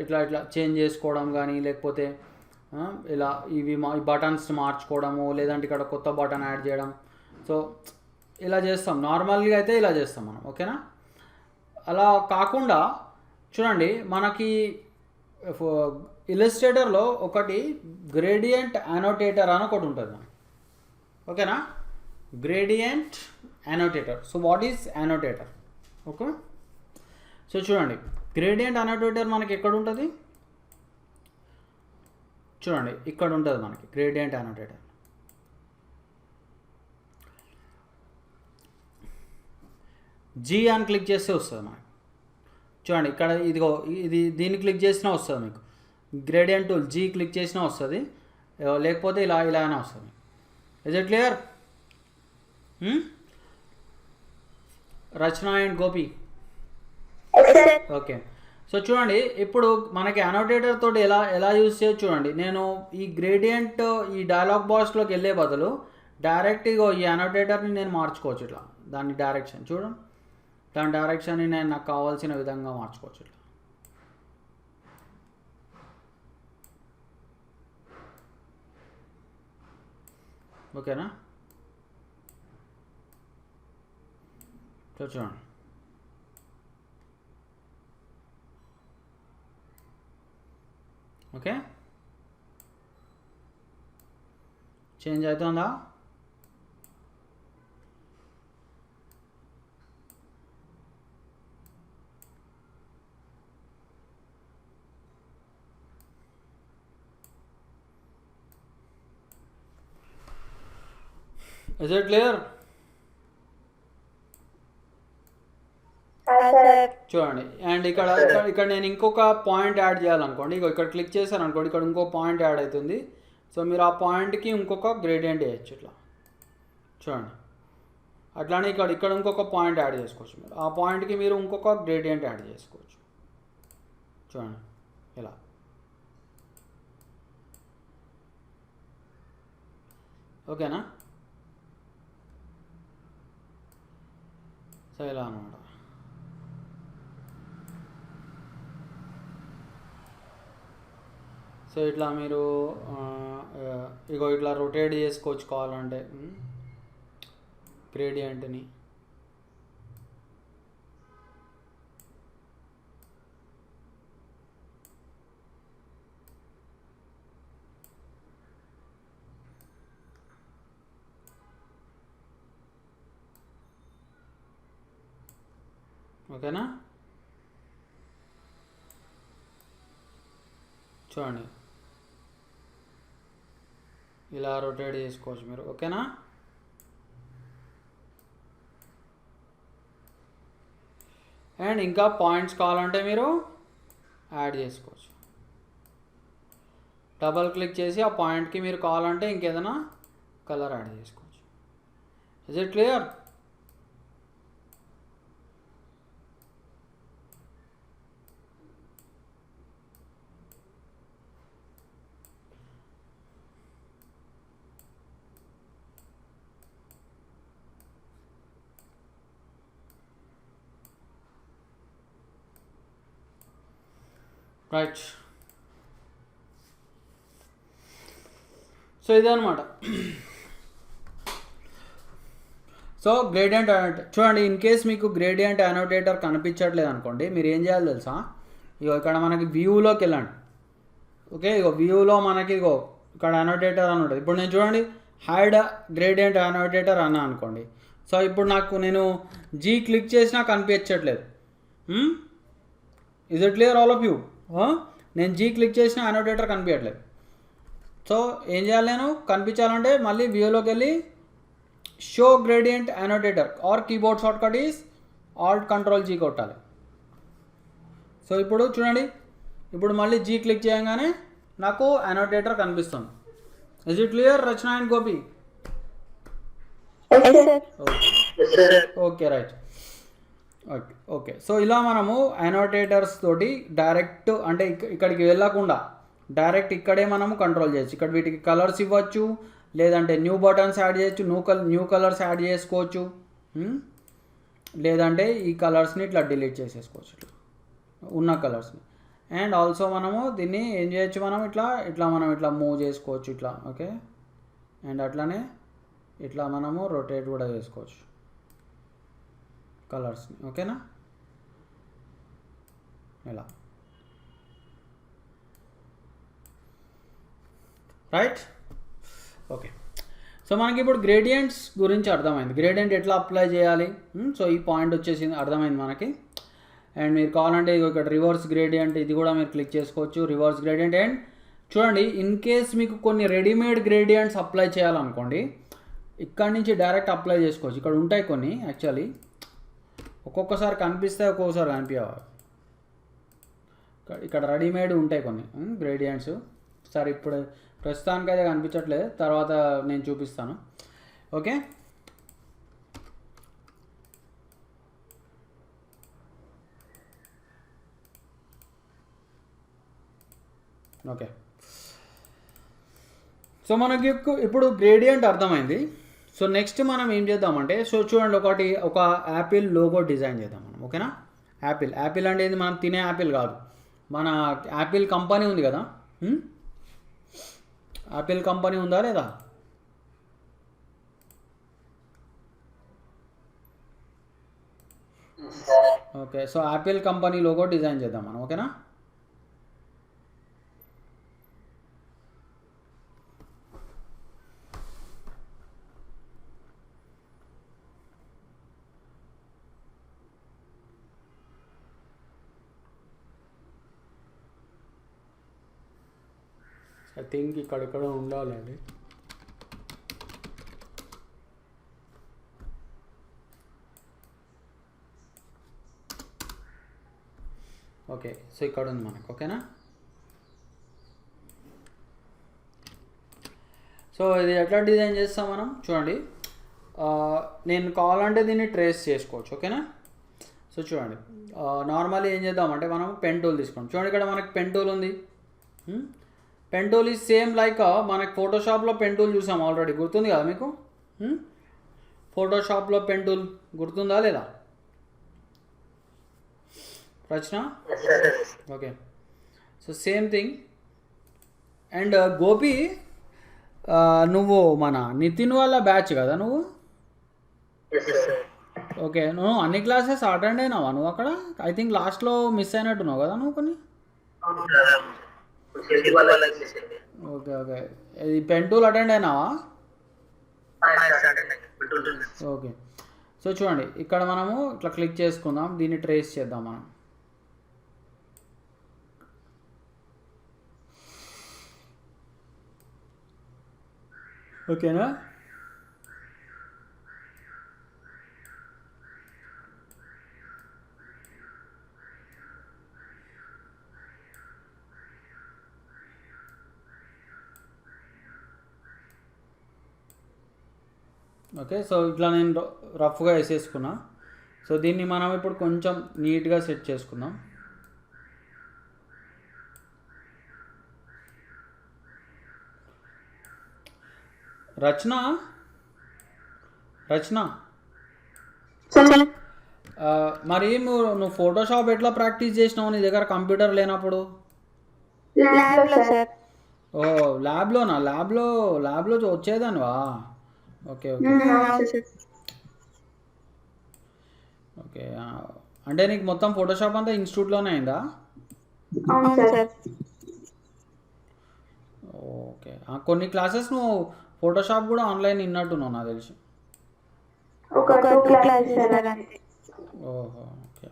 ఇట్లా చేంజ్ చేసుకోవడం కానీ, లేకపోతే ఇలా ఇవి బటన్స్ మార్చుకోవడము, లేదంటే ఇక్కడ కొత్త బటన్ యాడ్ చేయడం. సో ఇలా చేస్తాం, నార్మల్గా అయితే ఇలా చేస్తాం మనం. ఓకేనా. అలా కాకుండా చూడండి, మనకి ఇల్లస్ట్రేటర్లో ఒకటి గ్రేడియంట్ అనోటేటర్ అని ఒకటి ఉంటుంది. ఓకేనా. Gradient annotator. So what is annotator? Okay. So చూడండి, గ్రేడియంట్ అనోటేటర్ మనకి ఎక్కడ ఉంటుంది చూడండి, ఇక్కడ ఉంటుంది మనకి గ్రేడియంట్ అనోటేటర్. జీ అని క్లిక్ చేస్తే వస్తుంది మనకి. చూడండి, ఇక్కడ ఇదిగో దీన్ని క్లిక్ చేసినా వస్తుంది మీకు గ్రేడియంట్ టూల్. జీ క్లిక్ చేసినా వస్తుంది, లేకపోతే ఇలా అయినా వస్తుంది. Is it clear? Rachana and Gopi. Okay. So చూడండి, ఇప్పుడు మనకి అనోటేటర్ తోటి ఎలా యూజ్ చేయొచ్చు చూడండి. నేను ఈ గ్రేడియంట్ ఈ డైలాగ్ బాక్స్లోకి వెళ్ళే బదులు డైరెక్ట్ ఇగో ఈ అనోటేటర్ని నేను మార్చుకోవచ్చు ఇట్లా. దాని డైరెక్షన్ చూడండి, దాని డైరెక్షన్ని నేను నాకు కావాల్సిన విధంగా మార్చుకోవచ్చు ఇట్లా. ఓకేనా? చూడండి, ఓకే చేంజ్ అవుతుందా? Is it clear? చూడండి, అండ్ ఇక్కడ నేను ఇంకొక పాయింట్ యాడ్ చేయాలనుకోండి. ఇక్కడ క్లిక్ చేశాను అనుకోండి, ఇక్కడ ఇంకో పాయింట్ యాడ్ అవుతుంది. సో మీరు ఆ పాయింట్కి ఇంకొక గ్రేడియంట్ వేయచ్చు ఇట్లా. చూడండి, అట్లానే ఇక్కడ ఇంకొక పాయింట్ యాడ్ చేసుకోవచ్చు. మీరు ఆ పాయింట్కి మీరు ఇంకొక గ్రేడియంట్ యాడ్ చేసుకోవచ్చు. చూడండి ఇలా. ఓకేనా? సో ఇలా అనమాట. సో ఇట్లా మీరు ఇట్లా రొటేట్ చేసుకోవచ్చు కావాలంటే గ్రేడియంట్ని. ఓకేనా? చూడండి, ఇలా రొటేట్ చేసుకోవచ్చు మీరు. ఓకేనా? అండ్ ఇంకా పాయింట్స్ కావాలంటే మీరు యాడ్ చేసుకోవచ్చు. డబల్ క్లిక్ చేసి ఆ పాయింట్కి మీరు కావాలంటే ఇంకేదైనా కలర్ యాడ్ చేసుకోవచ్చు. Is it clear? Right. So ఇదన్నమాట. సో గ్రేడియంట్ చూడండి, ఇన్ కేస్ మీకు గ్రేడియంట్ అనోటేటర్ కనిపించట్లేదు అనుకోండి, మీరు ఏం చేయాలి తెలుసా? ఇక్కడ మనకి వ్యూలోకి వెళ్ళండి. ఓకే, వ్యూలో మనకి ఇక్కడ అనోటేటర్ అని ఉంటుంది. ఇప్పుడు నేను చూడండి హైడ్ గ్రేడియంట్ అనోటేటర్ అన్నా అనుకోండి. సో ఇప్పుడు నేను జీ క్లిక్ చేసినా కనిపించట్లేదు. Is it clear all of you? నేను జీ క్లిక్ చేసిన అనోటేటర్ కనిపించట్లేదు. సో ఏం చేయాలి? నేను కనిపించాలంటే మళ్ళీ వ్యూలోకి వెళ్ళి show gradient annotator or keyboard shortcut is alt control G కొట్టాలి. సో ఇప్పుడు చూడండి, ఇప్పుడు మళ్ళీ జీ క్లిక్ చేయగానే నాకు అనోటేటర్ కనిపిస్తుంది. Is it clear Rachana and Gopi? Okay right. Okay. So ఇలా మనము అనోటేటర్స్ తోటి డైరెక్ట్ అంటే ఇక్కడికి వెళ్ళకుండా డైరెక్ట్ ఇక్కడే మనము కంట్రోల్ చేయొచ్చు. ఇక్కడ వీటికి కలర్స్ ఇవ్వచ్చు, లేదంటే న్యూ బటన్స్ యాడ్ చేయొచ్చు, న్యూ కలర్స్ యాడ్ చేసుకోవచ్చు, లేదంటే ఈ కలర్స్ని ఇట్లా డిలీట్ చేసేసుకోవచ్చు, ఇట్లా ఉన్న కలర్స్ని. అండ్ ఆల్సో మనము దీన్ని ఏం చేయొచ్చు, మనం ఇట్లా మూవ్ చేసుకోవచ్చు ఇట్లా. ఓకే, అండ్ అట్లానే ఇట్లా మనము రొటేట్ కూడా చేసుకోవచ్చు కలర్స్ని. ఓకేనా? ఇలా. రైట్. ఓకే. సో మనకి ఇప్పుడు గ్రేడియంట్స్ గురించి అర్థమైంది. గ్రేడియంట్ ఎట్లా అప్లై చేయాలి, సో ఈ పాయింట్ వచ్చేసింది, అర్థమైంది మనకి. అండ్ మీరు కావాలంటే ఇక్కడ రివర్స్ గ్రేడియంట్ ఇది కూడా మీరు క్లిక్ చేసుకోవచ్చు, రివర్స్ గ్రేడియంట్. అండ్ చూడండి, ఇన్ కేస్ మీకు కొన్ని రెడీమేడ్ గ్రేడియంట్స్ అప్లై చేయాలనుకోండి, ఇక్కడ నుంచి డైరెక్ట్ అప్లై చేసుకోవచ్చు. ఇక్కడ ఉంటాయి కొన్ని, యాక్చువల్లీ ఒక్కొక్కసారి కనిపిస్తాయి, ఒక్కొక్కసారి కనిపించవు. ఇక్కడ రెడీమేడ్ ఉంటాయి కొన్ని గ్రేడియంట్స్. సరే, ఇప్పుడు ప్రస్తుతానికి అయితే కనిపించట్లేదు, తర్వాత నేను చూపిస్తాను. ఓకే, ఓకే, సో మనకి ఇప్పుడు గ్రేడియంట్ అర్థమైంది. సో నెక్స్ట్ మనం ఏం చేద్దామంటే, సో చూడండి ఒక యాపిల్ లోగో డిజైన్ చేద్దాం మనం. ఓకేనా, యాపిల్ అంటే ఏంది, మనం తినే యాపిల్ కాదు, మన యాపిల్ కంపెనీ ఉంది కదా, యాపిల్ కంపెనీ ఉందా లేదా? Okay, so Apple company logo design చేద్దాం మనం. ఓకేనా, ఐ థింక్ ఇక్కడ ఉండాలండి. ఓకే, సో ఇక్కడ ఉంది మనకు. ఓకేనా, సో ఇది ఎట్లా డిజైన్ చేస్తాం మనం చూడండి. నేను కావాలంటే దీన్ని ట్రేస్ చేసుకోవచ్చు. ఓకేనా, సో చూడండి, నార్మల్లీ ఏం చేద్దామంటే మనం పెన్ టూల్ తీసుకోండి. చూడండి, ఇక్కడ మనకి పెన్ టూల్ ఉంది. Pen tool is same like మనకి ఫోటోషాప్లో పెన్ టూల్ చూసాం ఆల్రెడీ, గుర్తుంది కదా మీకు? ఫోటోషాప్లో పెన్ టూల్ గుర్తుందా లేదా Rachana? Okay, so same thing. And Gopi, నువ్వు మన నితిన్ వాళ్ళ బ్యాచ్ కదా నువ్వు? ఓకే, నువ్వు అన్ని క్లాసెస్ అటెండ్ అయినావా నువ్వు అక్కడ? ఐ థింక్ లాస్ట్లో మిస్ అయినట్టున్నావు కదా నువ్వు కొన్ని. ఓకే ఓకే, ఇది పెన్ టూల్ అటెండ్ అయినావా? ఓకే, సో చూడండి, ఇక్కడ మనము ఇట్లా క్లిక్ చేసుకుందాం, దీన్ని ట్రేస్ చేద్దాం మనం. ఓకేనా, ఓకే, సో ఇట్లా నేను రఫ్గా వేసేసుకున్నా. సో దీన్ని మనం ఇప్పుడు కొంచెం నీట్గా సెట్ చేసుకుందాం. రచన మరి నువ్వు ఫోటోషాప్ ఎట్లా ప్రాక్టీస్ చేసినావు నీ దగ్గర కంప్యూటర్ లేనప్పుడు? ఓ ల్యాబ్లోనా? ల్యాబ్లో వచ్చేదానివా? ఓకే ఓకే ఓకే, అంటే నీకు మొత్తం ఫోటోషాప్ అంతా ఇన్స్టిట్యూట్లోనే అయిందా? ఓకే, కొన్ని క్లాసెస్ నువ్వు ఫోటోషాప్ కూడా ఆన్లైన్ విన్నట్టున్నావు నాకు తెలిసి. ఓహో, ఓకే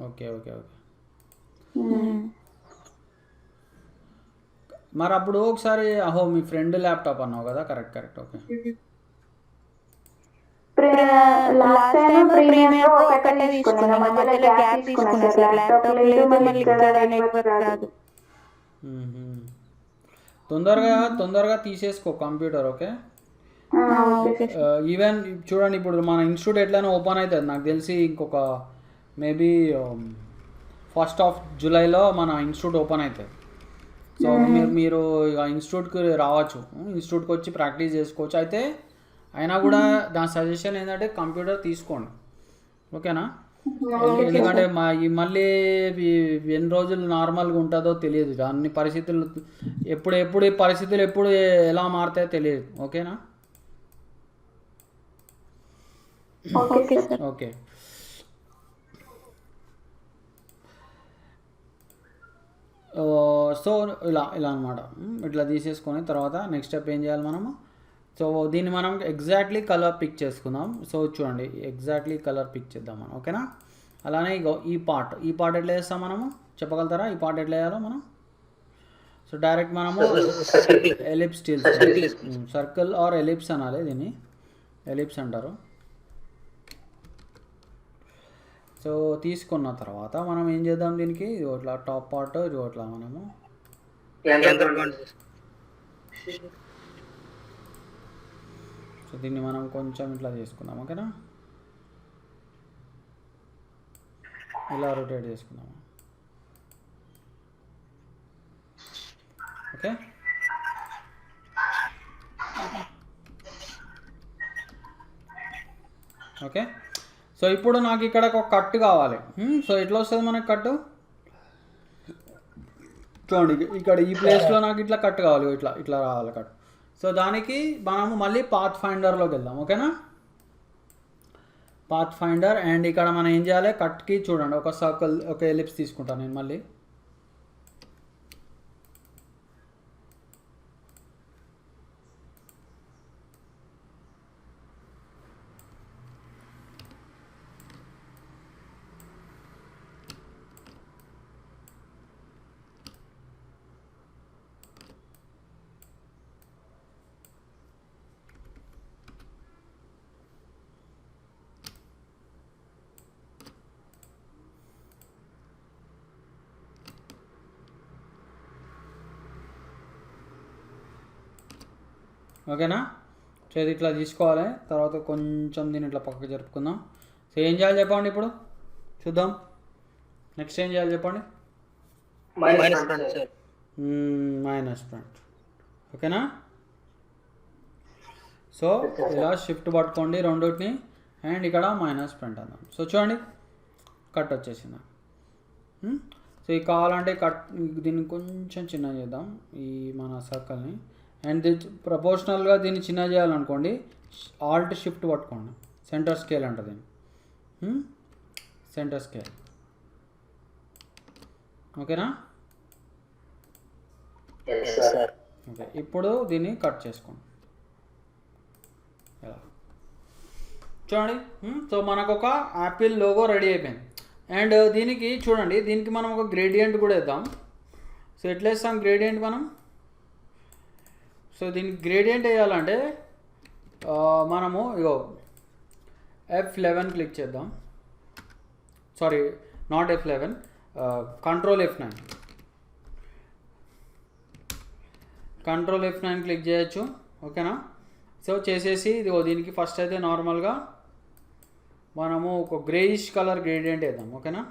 ఓకే ఓకే ఓకే. మరి అప్పుడు ఒకసారి మీ ఫ్రెండ్ ల్యాప్టాప్ అన్నావు కదా? కరెక్ట్. ఓకే, తొందరగా తీసేసుకో కంప్యూటర్. ఓకే, ఈవెన్ చూడండి, ఇప్పుడు మన ఇన్స్టిట్యూట్ ఎట్లయినా ఓపెన్ అవుతుంది నాకు తెలిసి. ఇంకొక మేబీ 1st of Julyలో మన ఇన్స్టిట్యూట్ ఓపెన్ అవుతుంది. సో మీరు ఇక ఇన్స్టిట్యూట్కి రావచ్చు, ఇన్స్టిట్యూట్కి వచ్చి ప్రాక్టీస్ చేసుకోవచ్చు. అయితే అయినా కూడా దాని సజెషన్ ఏంటంటే కంప్యూటర్ తీసుకోండి. ఓకేనా, ఎందుకంటే మళ్ళీ ఎన్ని రోజులు నార్మల్గా ఉంటుందో తెలియదు. అన్ని పరిస్థితులు ఎప్పుడు పరిస్థితులు ఎప్పుడు ఎలా మారుతాయో తెలియదు. ఓకేనా, ఓకే. సో ఇలా అనమాట. ఇట్లా తీసేసుకొని తర్వాత నెక్స్ట్ స్టెప్ ఏం చేయాలి మనము? సో దీన్ని మనం ఎగ్జాక్ట్లీ కలర్ పిక్ చేసుకుందాం. సో చూడండి, ఎగ్జాక్ట్లీ కలర్ పిక్ చేద్దాం మనం. ఓకేనా, అలానే ఈ పార్ట్ ఎట్లా చేస్తాం మనము? చెప్పగలుగుతారా ఈ పార్ట్ ఎట్లా చేయాలో మనం? సో డైరెక్ట్ మనము ఎలిప్స్ సర్కిల్ ఆర్ ఎలిప్స్ అనాలి, దీన్ని ఎలిప్స్ అంటారు. సో తీసుకున్న తర్వాత మనం ఏం చేద్దాం, దీనికి ఇట్లా టాప్ పార్ట్ ఇట్లా మనము సో దీన్ని మనం కొంచెం ఇట్లా చేసుకుందాం. ఓకేనా, ఇలా రొటేట్ చేసుకుందాం. ఓకే. సో ఇప్పుడు నాకు ఇక్కడ ఒక కట్ కావాలి. సో ఎట్లా వస్తుంది మనకు కట్టు? చూడండి ఇక్కడ ఈ ప్లేస్లో నాకు ఇట్లా కట్ కావాలి, ఇట్లా ఇట్లా రావాలి కట్. సో దానికి మనము మళ్ళీ పాత్ ఫైండర్లోకి వెళ్దాం. ఓకేనా, పాత్ ఫైండర్. అండ్ ఇక్కడ మనం ఏం చేయాలి, కట్కి చూడండి ఒక సర్కిల్, ఒక ఎలిప్స్ తీసుకుంటాను నేను మళ్ళీ. ఓకేనా. సో ఇది ఇట్లా తీసుకోవాలి, తర్వాత కొంచెం దీన్ని ఇట్లా పక్కకు జరుపుకుందాం. సో ఏం చేయాలి చెప్పండి ఇప్పుడు చూద్దాం. నెక్స్ట్ ఏం చేయాలి చెప్పండి? Minus front. ఓకేనా. సో ఇలా షిఫ్ట్ పట్టుకోండి రెండింటిని, అండ్ ఇక్కడ మైనస్ ఫ్రంట్ అందాం. సో చూడండి కట్ వచ్చేసింది. సో ఇది కావాలంటే కట్ దీన్ని కొంచెం చిన్న చేద్దాం ఈ మన సర్కిల్ని. అండ్ ప్రపోర్షనల్గా దీన్ని చిన్న చేయాలనుకోండి, ఆల్ట్ షిఫ్ట్ పట్టుకోండి, సెంటర్ స్కేల్ అంటుంది, సెంటర్ స్కేల్. ఓకేనా. ఓకే, ఇప్పుడు దీన్ని కట్ చేసుకోండి ఎలా చూడండి. సో మనకు ఒక యాపిల్ లోగో రెడీ అయిపోయింది. అండ్ దీనికి చూడండి, దీనికి మనం ఒక గ్రేడియంట్ కూడా వేద్దాం. సో ఎట్లా వేస్తాం గ్రేడియంట్ మనం? సో దీనికి గ్రేడియంట్ వేయాలంటే మనము ఇగో F11 క్లిక్ చేద్దాం. Sorry, not F11, control F9. Control F9 click చేయొచ్చు. ఓకేనా. సో చేసేసి ఇదిగో దీనికి ఫస్ట్ అయితే నార్మల్గా మనము ఒక గ్రేయిష్ కలర్ గ్రేడియంట్ వేద్దాం. ఓకేనా.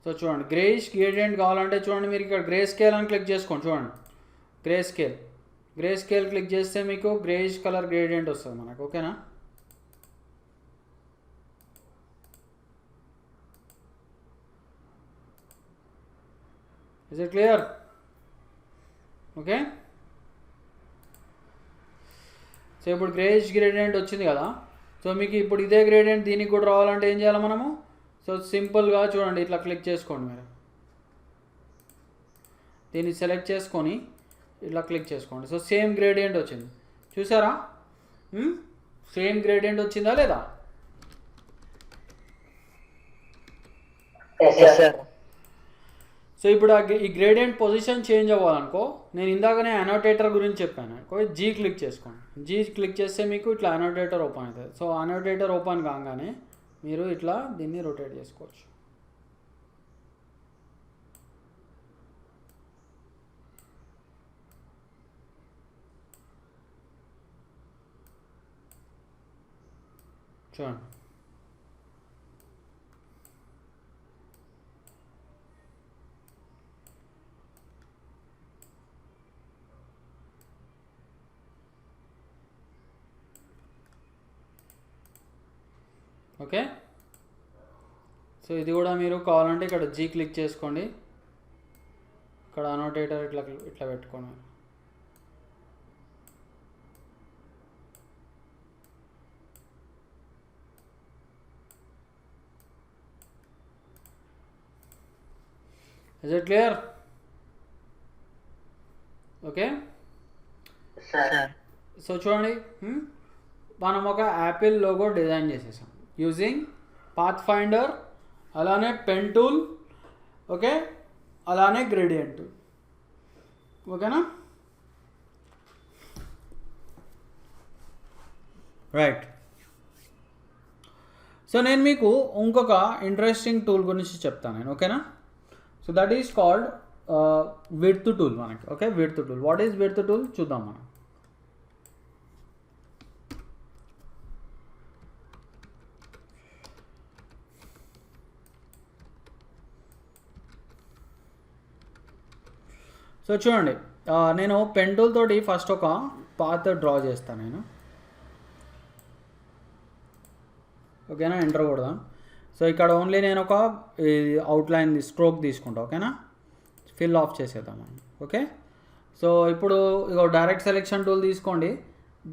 సో చూడండి గ్రేయిష్ గ్రేడియంట్ కావాలంటే చూడండి మీరు ఇక్కడ గ్రే స్కేల్ అని క్లిక్ చేసుకోండి. చూడండి గ్రే స్కేల్ క్లిక్ చేస్తే మీకు గ్రేయిష్ కలర్ గ్రేడియంట్ వస్తుంది మనకు. ఓకేనా. Is it clear? Okay. So ఇప్పుడు గ్రేయిష్ గ్రేడియంట్ వచ్చింది కదా. సో మీకు ఇప్పుడు ఇదే గ్రేడియంట్ దీనికి కూడా రావాలంటే ఏం చేయాలి మనము? సో సింపుల్గా చూడండి ఇట్లా క్లిక్ చేసుకోండి, మీరు దీన్ని సెలెక్ట్ చేసుకొని ఇట్లా క్లిక్ చేసుకోండి. సో సేమ్ గ్రేడియంట్ వచ్చింది చూసారా? సేమ్ గ్రేడియంట్ వచ్చిందా లేదా? సో ఇప్పుడు ఈ గ్రేడియంట్ పొజిషన్ చేంజ్ అవ్వాలనుకో, నేను ఇందాకనే అనోటేటర్ గురించి చెప్పాను. జీ క్లిక్ చేసుకోండి. జీ క్లిక్ చేస్తే మీకు ఇట్లా అనోటేటర్ ఓపెన్ అవుతుంది. సో అనోటేటర్ ఓపెన్ కాగానే మీరు ఇట్లా దీన్ని రొటేట్ చేసుకోవచ్చు. చూడండి ఓకే. సో ఇది కూడా మీరు కావాలంటే ఇక్కడ జీ క్లిక్ చేసుకోండి, ఇక్కడ అనోటేటర్ ఇట్లా ఇట్లా పెట్టుకోండి. Is it clear? Okay. So చూడండి మనం ఒక యాపిల్ లోగో డిజైన్ చేసేసాం యూజింగ్ పాత్ ఫైండర్, అలానే పెన్ టూల్, ఓకే, అలానే గ్రేడియంట్. ఓకేనా. రైట్. సో నేను మీకు ఇంకొక ఇంట్రెస్టింగ్ టూల్ గురించి చెప్తాను నేను. ఓకేనా. So that is called width tool మనకి. Okay, width tool. What is width tool చూద్దాం మనం. సో చూడండి నేను పెన్ టూల్ తోటి ఫస్ట్ ఒక పాత్ డ్రా చేస్తాను నేను. ఓకేనా, ఎంటర్ కొడదాం. సో ఇక్కడ ఓన్లీ నేను ఒక అవుట్లైన్ స్ట్రోక్ తీసుకుంటా. ఓకేనా, ఫిల్ ఆఫ్ చేసేద్దాం మనం. ఓకే, సో ఇప్పుడు ఇక డైరెక్ట్ సెలెక్షన్ టూల్ తీసుకోండి,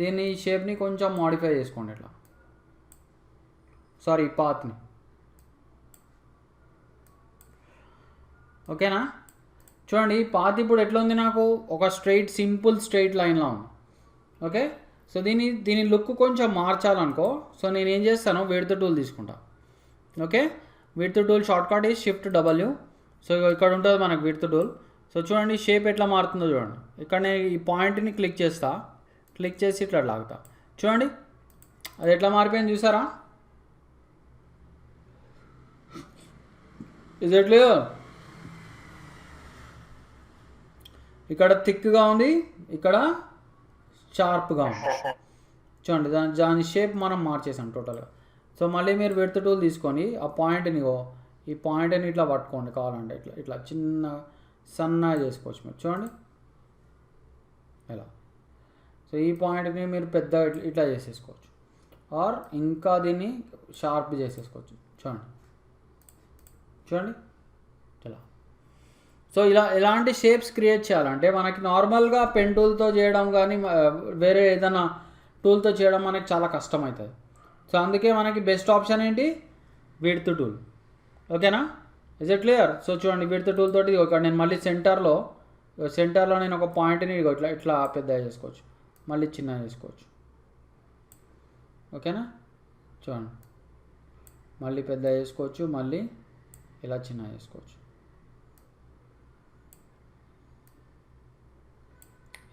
దీన్ని షేప్ని కొంచెం మాడిఫై చేసుకోండి ఇట్లా, సారీ పాత్ని. ఓకేనా, చూడండి ఈ పాత్ ఇప్పుడు ఎట్లా ఉంది, నాకు ఒక సింపుల్ స్ట్రైట్ లైన్లో ఉంది. ఓకే, సో దీని లుక్ కొంచెం మార్చాలనుకో, సో నేను ఏం చేస్తాను, విడ్త్ టూల్ తీసుకుంటా. Okay, width tool short cut is Shift W. So ఇక్కడ ఉంటుంది మనకు విడ్త్ టూల్. సో చూడండి షేప్ ఎట్లా మారుతుందో చూడండి. ఇక్కడ నేను ఈ పాయింట్ని క్లిక్ చేస్తా, క్లిక్ చేసి ఇట్లా లాగుతా. చూడండి అది ఎట్లా మారిపోయింది చూసారా, ఇది ఎట్లా ఇక్కడ థిక్గా ఉంది, ఇక్కడ షార్ప్గా ఉంది. చూడండి దాని షేప్ మనం మార్చేసాం టోటల్గా. సో మళ్ళీ మీరు విడ్త్ టూల్ తీసుకొని ఆ పాయింట్ని ఈ పాయింట్ని ఇట్లా పట్టుకోండి, కావాలంటే ఇట్లా ఇట్లా చిన్న సన్నగా చేసుకోవచ్చు మీరు. చూడండి ఇలా. సో ఈ పాయింట్ని మీరు పెద్ద ఇట్లా చేసేసుకోవచ్చు, ఆర్ ఇంకా దీన్ని షార్ప్ చేసేసుకోవచ్చు. చూడండి చూడండి ఇలా. సో ఎలాంటి షేప్స్ క్రియేట్ చేయాలంటే మనకి నార్మల్గా పెన్ టూల్తో చేయడం కానీ వేరే ఏదైనా టూల్తో చేయడం మనకి చాలా కష్టమవుతుంది. సో అందుకే మనకి బెస్ట్ ఆప్షన్ ఏంటి, విడ్త్ టూల్. ఓకేనా, ఇజ్ ఇట్ క్లియర్? సో చూడండి విడ్త్ టూల్ తోటి ఇక్కడ నేను మళ్ళీ సెంటర్లో నేను ఒక పాయింట్ని ఇట్లా ఇట్లా పెద్దగా చేసుకోవచ్చు, మళ్ళీ చిన్నగా చేసుకోవచ్చు. ఓకేనా, చూడండి మళ్ళీ పెద్ద చేసుకోవచ్చు, మళ్ళీ ఇలా చిన్నగా చేసుకోవచ్చు.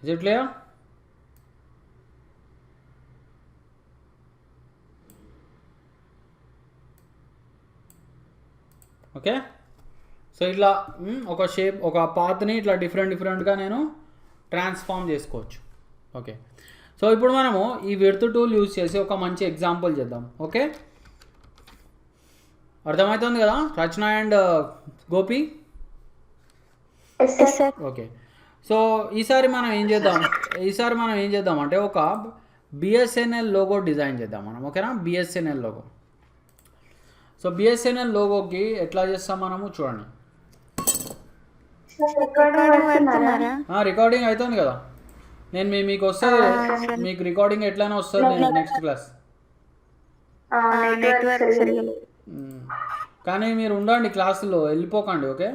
Is it clear? Okay, so ఇట్లా ఒక షేప్ ఒక పాత్ని ఇట్లా డిఫరెంట్గా నేను ట్రాన్స్ఫార్మ్ చేసుకోవచ్చు. ఓకే, సో ఇప్పుడు మనము ఈ విడ్త్ టూల్ యూజ్ చేసి ఒక మంచి ఎగ్జాంపుల్ చేద్దాం. ఓకే, అర్థమవుతుంది కదా రచన అండ్ గోపి? ఓకే, సో ఈసారి మనం ఏం చేద్దాం అంటే ఒక బిఎస్ఎన్ఎల్ లోగో డిజైన్ చేద్దాం మనం. ఓకేనా, బిఎస్ఎన్ఎల్ లోగో. సో బిఎస్ఎన్ఎల్ లోగోకి ఎట్లా చేస్తాం మనము చూడండి. రికార్డింగ్ అవుతుంది కదా, నేను మీకు వస్తుంది, మీకు రికార్డింగ్ ఎట్లయినా వస్తుంది నేను నెక్స్ట్ క్లాస్. కానీ మీరు ఉండండి క్లాసులో, వెళ్ళిపోకండి. ఓకే,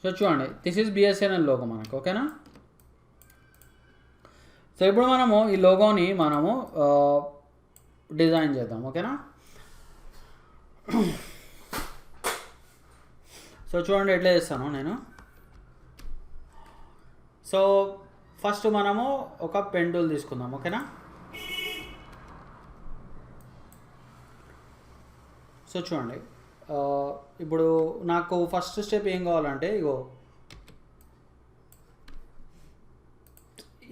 సో చూడండి దిస్ ఈజ్ బిఎస్ఎన్ఎల్ లోగో మనకు. ఓకేనా, సో ఇప్పుడు మనము ఈ లోగోని మనము డిజైన్ చేద్దాం. ఓకేనా, సో చూడండి ఎట్లా చేస్తాను నేను. సో ఫస్ట్ మనము ఒక పెన్ టూల్ తీసుకుందాం. ఓకేనా, సో చూడండి ఇప్పుడు నాకు ఫస్ట్ స్టెప్ ఏం కావాలంటే ఇగో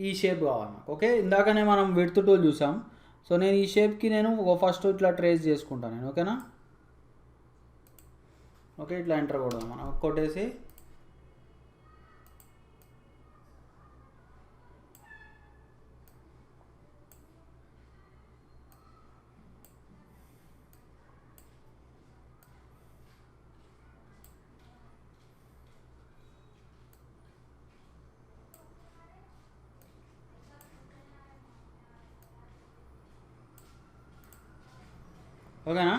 ఈ షేప్ కావాలి నాకు. ఓకే, ఇందాకనే మనం విడ్త్ టూల్ చూసాం. సో నేను ఈ షేప్కి నేను ఫస్ట్ ఇట్లా ట్రేస్ చేసుకుంటాను నేను. ఓకేనా, ఓకే ఇట్లా ఎంటర్ కొడదాం మనం, కొట్టేసి ఓకేనా.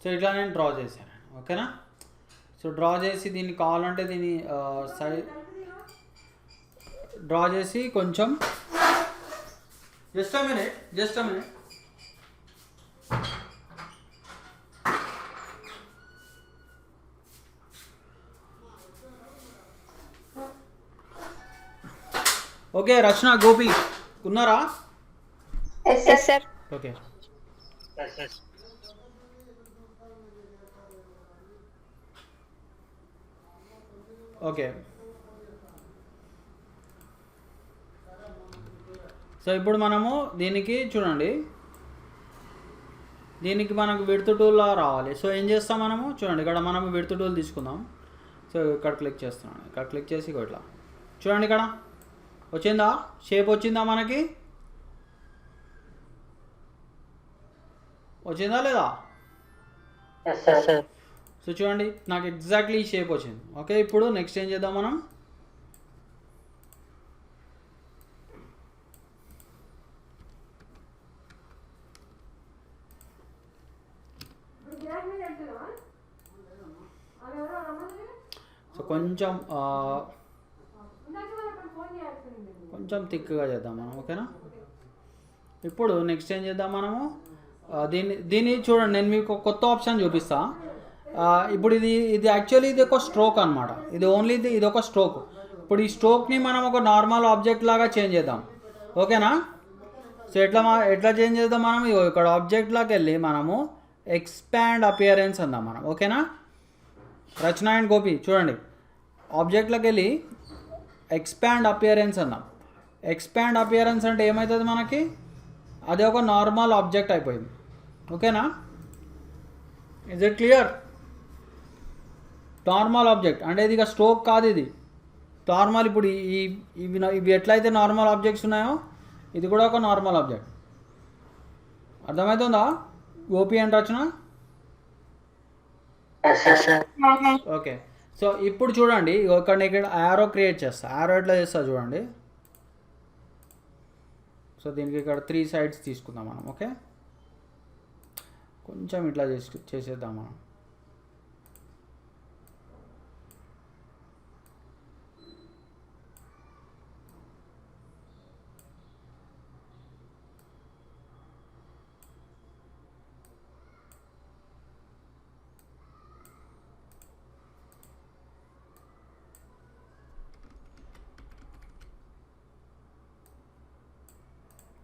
సో ఇట్లా నేను డ్రా చేశాను. ఓకేనా, సో డ్రా చేసి దీన్ని కావాలంటే దీన్ని సైడ్ డ్రా చేసి కొంచెం just a minute okay Rachana Gopi ఉన్నారా? Yes sir. Okay okay so ఇప్పుడు మనము దీనికి చూడండి, దీనికి మనకు విడ్త్ టూల్ రావాలి. సో ఏం చేస్తాం మనము చూడండి, ఇక్కడ మనం విడ్త్ టూల్ తీసుకుందాం. సో ఇక్కడ క్లిక్ చేస్తున్నాను, ఇక్కడ క్లిక్ చేసి ఇట్లా చూడండి, ఇక్కడ వచ్చిందా షేప్ వచ్చిందా, మనకి వచ్చిందా లేదా? సో చూడండి నాకు ఎగ్జాక్ట్లీ ఈ షేప్ వచ్చింది. ఓకే ఇప్పుడు నెక్స్ట్ ఏం చేద్దాం మనం, సో కొంచెం కొంచెం థిక్గా చేద్దాం మనం. ఓకేనా ఇప్పుడు నెక్స్ట్ ఏం చేద్దాం మనము, దీన్ని చూడండి, నేను మీకు ఒక కొత్త ఆప్షన్ చూపిస్తా. ఇప్పుడు ఇది యాక్చువల్లీ ఇది ఒక స్ట్రోక్ అనమాట, ఇది ఓన్లీ ఇది ఒక స్ట్రోక్. ఇప్పుడు ఈ స్ట్రోక్ని మనం ఒక నార్మల్ ఆబ్జెక్ట్ లాగా చేంజ్ చేద్దాం. ఓకేనా సో ఎట్లా చేంజ్ చేద్దాం మనం, ఇక్కడ ఆబ్జెక్ట్లోకి వెళ్ళి మనము ఎక్స్పాండ్ అపియరెన్స్ అందాం మనం. ఓకేనా రచన అండ్ గోపి చూడండి, ఆబ్జెక్ట్లోకి వెళ్ళి ఎక్స్పాండ్ అపియరెన్స్ అందాం. ఎక్స్పాండ్ అపియరెన్స్ అంటే ఏమవుతుంది మనకి, అది ఒక నార్మల్ ఆబ్జెక్ట్ అయిపోయింది. ఓకేనా is it clear? Normal object అంటే ఇది ఇక స్ట్రోక్ కాదు, ఇది నార్మల్. ఇప్పుడు ఇవి ఎట్లయితే నార్మల్ ఆబ్జెక్ట్స్ ఉన్నాయో ఇది కూడా ఒక నార్మల్ ఆబ్జెక్ట్. అర్థమవుతుందా Gopi and Rachana? Okay so ఇప్పుడు చూడండి, ఇక్కడ యారో క్రియేట్ చేస్తా. యారో ఎట్లా చేస్తా చూడండి. సో దీనికి ఇక్కడ 3 సైడ్స్ తీసుకుందాం మనం. ఓకే కొంచెం ఇట్లా చేసేద్దాం మనం.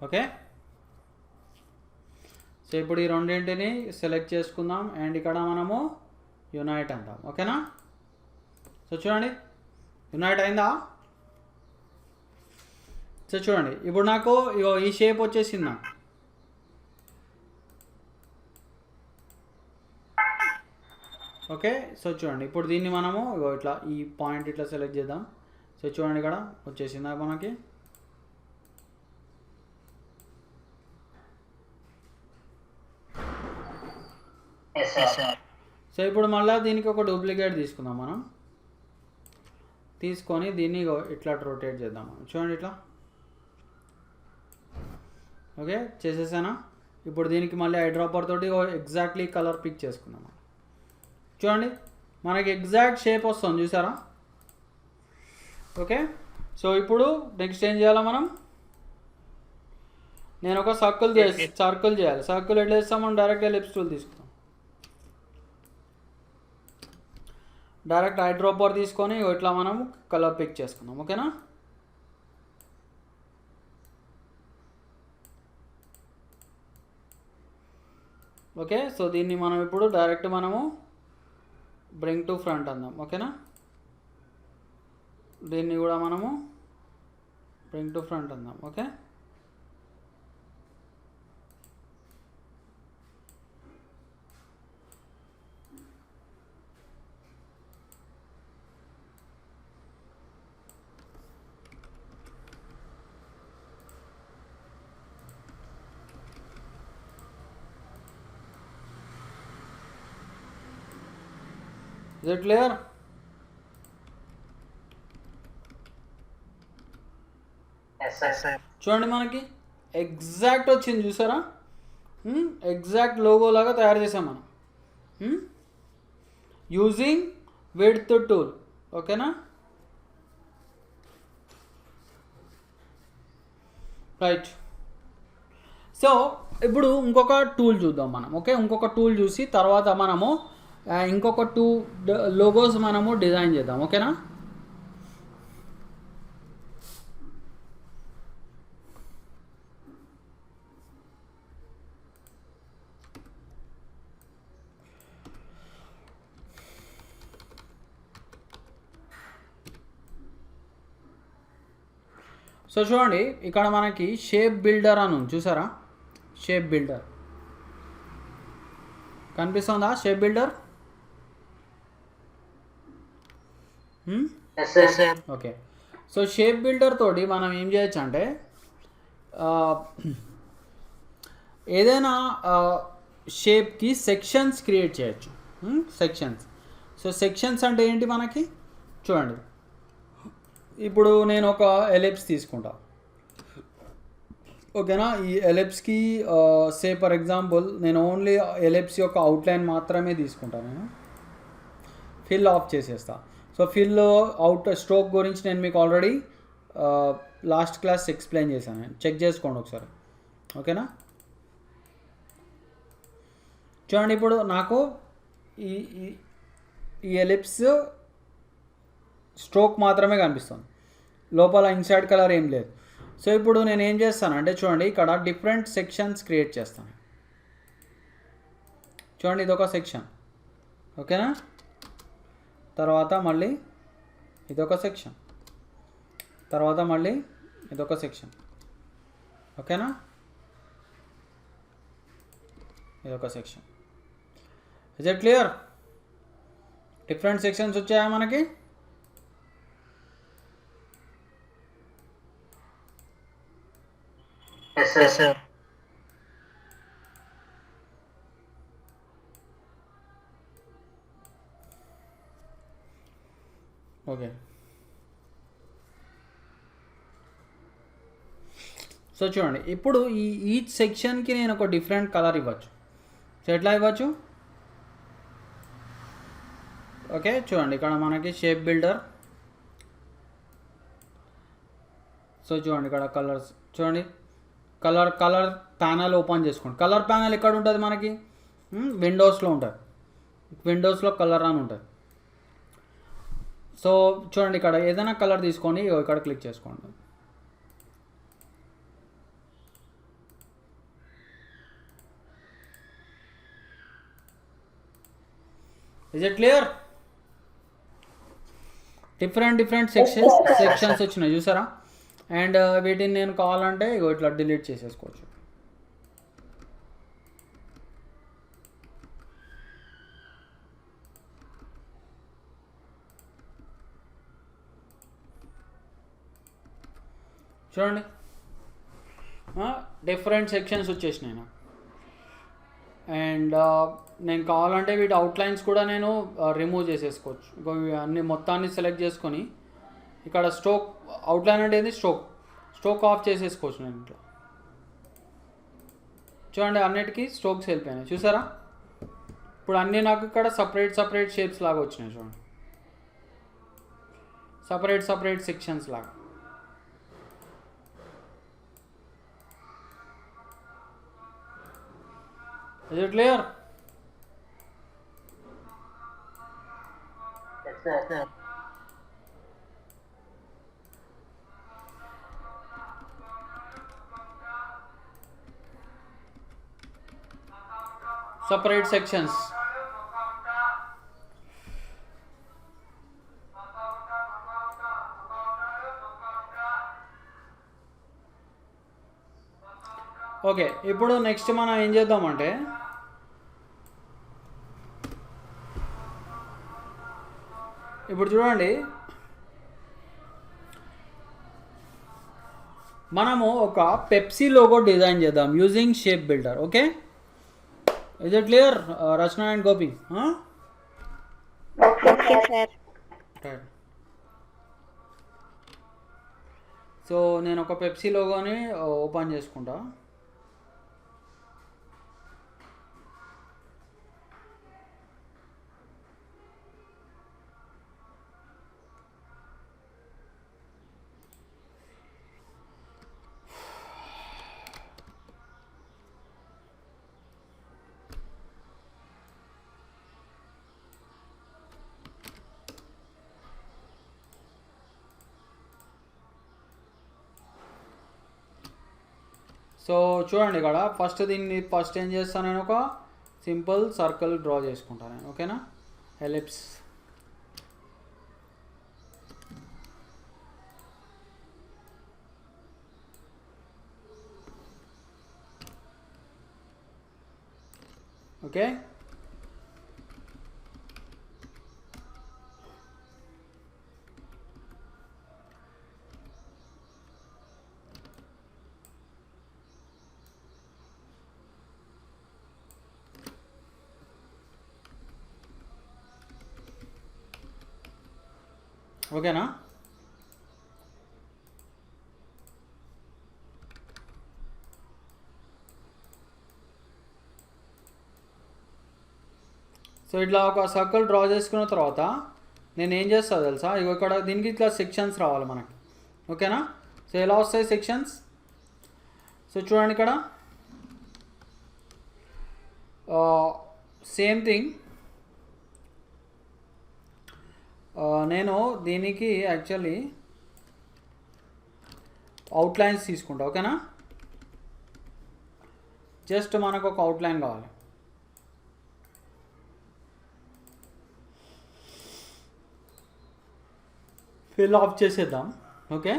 ఓకే సో ఇప్పుడు ఈ రెండింటిని సెలెక్ట్ చేసుకుందాం అండ్ ఇక్కడ మనము యునైట్ అంటాం. ఓకేనా సో చూడండి యునైట్ అయిందా? సో చూడండి ఇప్పుడు నాకు ఈ షేప్ వచ్చేసింది నాకు. ఓకే సో చూడండి ఇప్పుడు దీన్ని మనము ఇట్లా ఈ పాయింట్ ఇట్లా సెలెక్ట్ చేద్దాం. సో చూడండి ఇక్కడ వచ్చేసిందా మనకి. సో ఇప్పుడు మళ్ళీ దీనికి ఒక డూప్లికేట్ తీసుకుందాం మనం. తీసుకొని దీన్ని ఇట్లా రొటేట్ చేద్దాం మనం. చూడండి ఇట్లా. ఓకే చేసేసానా? ఇప్పుడు దీనికి మళ్ళీ ఐడ్రాపర్ తోటి ఎగ్జాక్ట్లీ కలర్ పిక్ చేసుకుందాం. చూడండి మనకి ఎగ్జాక్ట్ షేప్ వస్తుంది చూసారా? ఓకే సో ఇప్పుడు నెక్స్ట్ ఏం చేయాలి మనం, నేను ఒక సర్కిల్ చేయాలి. సర్కిల్ ఎట్లా చేస్తాం మనం, డైరెక్ట్ ఎలిప్స్ టూల్ తీసుకుందాం. డైరెక్ట్ ఐడ్రాపర్ తీసుకొని ఇట్లా మనం కలర్ పిక్ చేసుకుందాం. ఓకేనా ఓకే సో దీన్ని మనం ఇప్పుడు డైరెక్ట్ మనము బ్రింగ్ టు ఫ్రంట్ అందాం. ఓకేనా దీన్ని కూడా మనము బ్రింగ్ టు ఫ్రంట్ అందాం. Okay Is it clear? చూడండి మనకి ఎగ్జాక్ట్ వచ్చింది చూసారా? ఎగ్జాక్ట్ లోగో లాగా తయారు చేసాం మనం యూజింగ్ విడ్త్ టూల్. ఓకేనా రైట్. సో ఇప్పుడు ఇంకొక టూల్ చూద్దాం మనం. ఓకే ఇంకొక టూల్ చూసి తర్వాత మనము ఇంకొక 2 లోగోస్ మనము డిజైన్ చేద్దాం. ఓకేనా సో చూడండి ఇక్కడ మనకి షేప్ బిల్డర్ అని ఉంది, చూసారా? షేప్ బిల్డర్ కనిపిస్తుందా? Shape builder. Okay, so shape builder తోటి మనం ఏం చేయొచ్చు అంటే ఏదైనా షేప్కి సెక్షన్స్ క్రియేట్ చేయొచ్చు. సెక్షన్స్. సో సెక్షన్స్ అంటే ఏంటి మనకి చూడండి. ఇప్పుడు నేను ఒక ఎలిప్స్ తీసుకుంటా, ఓకేనా? ఈ ఎలిప్స్కి సే ఫర్ ఎగ్జాంపుల్ నేను ఓన్లీ ఎలిప్స్ యొక్క అవుట్లైన్ మాత్రమే తీసుకుంటాను. నేను ఫిల్ ఆఫ్ చేసేస్తా. సో ఫిల్ అవుట్ స్ట్రోక్ గురించి నేను మీకు ఆల్రెడీ లాస్ట్ క్లాస్ ఎక్స్ప్లెయిన్ చేశాను, నేను చెక్ చేసుకోండి ఒకసారి, ఓకేనా? చూడండి ఇప్పుడు నాకు ఈ ఈ ఎలిప్స్ స్ట్రోక్ మాత్రమే కనిపిస్తుంది, లోపల ఇన్సైడ్ కలర్ ఏం లేదు. సో ఇప్పుడు నేను ఏం చేస్తాను అంటే చూడండి ఇక్కడ డిఫరెంట్ సెక్షన్స్ క్రియేట్ చేస్తాను. చూడండి ఇదొక సెక్షన్, ఓకేనా? తర్వాత మళ్ళీ ఇదొక సెక్షన్, తర్వాత మళ్ళీ ఇదొక సెక్షన్, ఓకేనా? ఇదొక section. Is it clear? Different sections వచ్చాయా మనకి? ఓకే, సో చూడండి ఇప్పుడు ఈచ్ సెక్షన్కి నేను ఒక డిఫరెంట్ కలర్ ఇవ్వచ్చు. సో ఎట్లా ఇవ్వచ్చు? ఓకే, చూడండి ఇక్కడ మనకి షేప్ బిల్డర్. సో చూడండి ఇక్కడ కలర్స్, చూడండి కలర్ ప్యానల్ ఓపెన్ చేసుకోండి. కలర్ ప్యానల్ ఎక్కడ ఉంటుంది మనకి? విండోస్లో ఉంటుంది. విండోస్లో కలర్ అని ఉంటుంది. సో చూడండి ఇక్కడ ఏదైనా కలర్ తీసుకొని ఇక్కడ క్లిక్ చేసుకోండి. Is it clear? Different sections వచ్చినాయి చూసారా? అండ్ వీటిని నేను కావాలంటే ఇట్లా డిలీట్ చేసేసుకోవచ్చు. చూడండి డిఫరెంట్ సెక్షన్స్ వచ్చేసినాయి నాకు. అండ్ నేను కావాలంటే వీటి అవుట్లైన్స్ కూడా నేను రిమూవ్ చేసేసుకోవచ్చు. అన్ని మొత్తాన్ని సెలెక్ట్ చేసుకొని ఇక్కడ స్ట్రోక్ అవుట్లైన్ అంటే ఏంది? స్ట్రోక్ ఆఫ్ చేసేసుకోవచ్చు నేను ఇట్లా. చూడండి అన్నిటికీ స్ట్రోక్స్ వెళ్ళిపోయినాయి చూసారా? ఇప్పుడు అన్నీ నాకు ఇక్కడ సపరేట్ షేప్స్ లాగా వచ్చినాయి. చూడండి సపరేట్ సెక్షన్స్ లాగా. Is it clear? Yes, sir. Separate sections. Okay, ఇప్పుడు నెక్స్ట్ మనం ఏం చేద్దామంటే ఇప్పుడు చూడండి మనము ఒక పెప్సీ లోగో డిజైన్ చేద్దాం using shape builder. Okay, is it clear Rachana and Gopi? Okay, sir. So నేను ఒక పెప్సీ లోగోని ఓపెన్ చేసుకుంటా. సో చూడండి ఇక్కడ ఫస్ట్ ఏం చేస్తాను, నేను ఒక సింపుల్ సర్కిల్ డ్రా చేసుకుంటాను నేను. ఓకేనా, ఎలిప్స్. ఓకే. ఓకేనా? సో ఇట్లా ఒక సర్కిల్ డ్రా చేసుకున్న తర్వాత నేను ఏం చేస్తా తెలుసా, ఇగో ఇక్కడ దీనికి ఇట్లా సెక్షన్స్ రావాలి మనకి. ఓకేనా? సో ఎలా వస్తాయి సెక్షన్స్? సో చూడండి ఇక్కడ సేమ్ థింగ్. నేను దీనికి యాక్చువల్లీ అవుట్లైన్స్ తీసుకుంటా. ఓకేనా? జస్ట్ మనకు ఒక అవుట్లైన్ కావాలి. ఫిల్ ఆఫ్ చేసేద్దాం. ఓకే.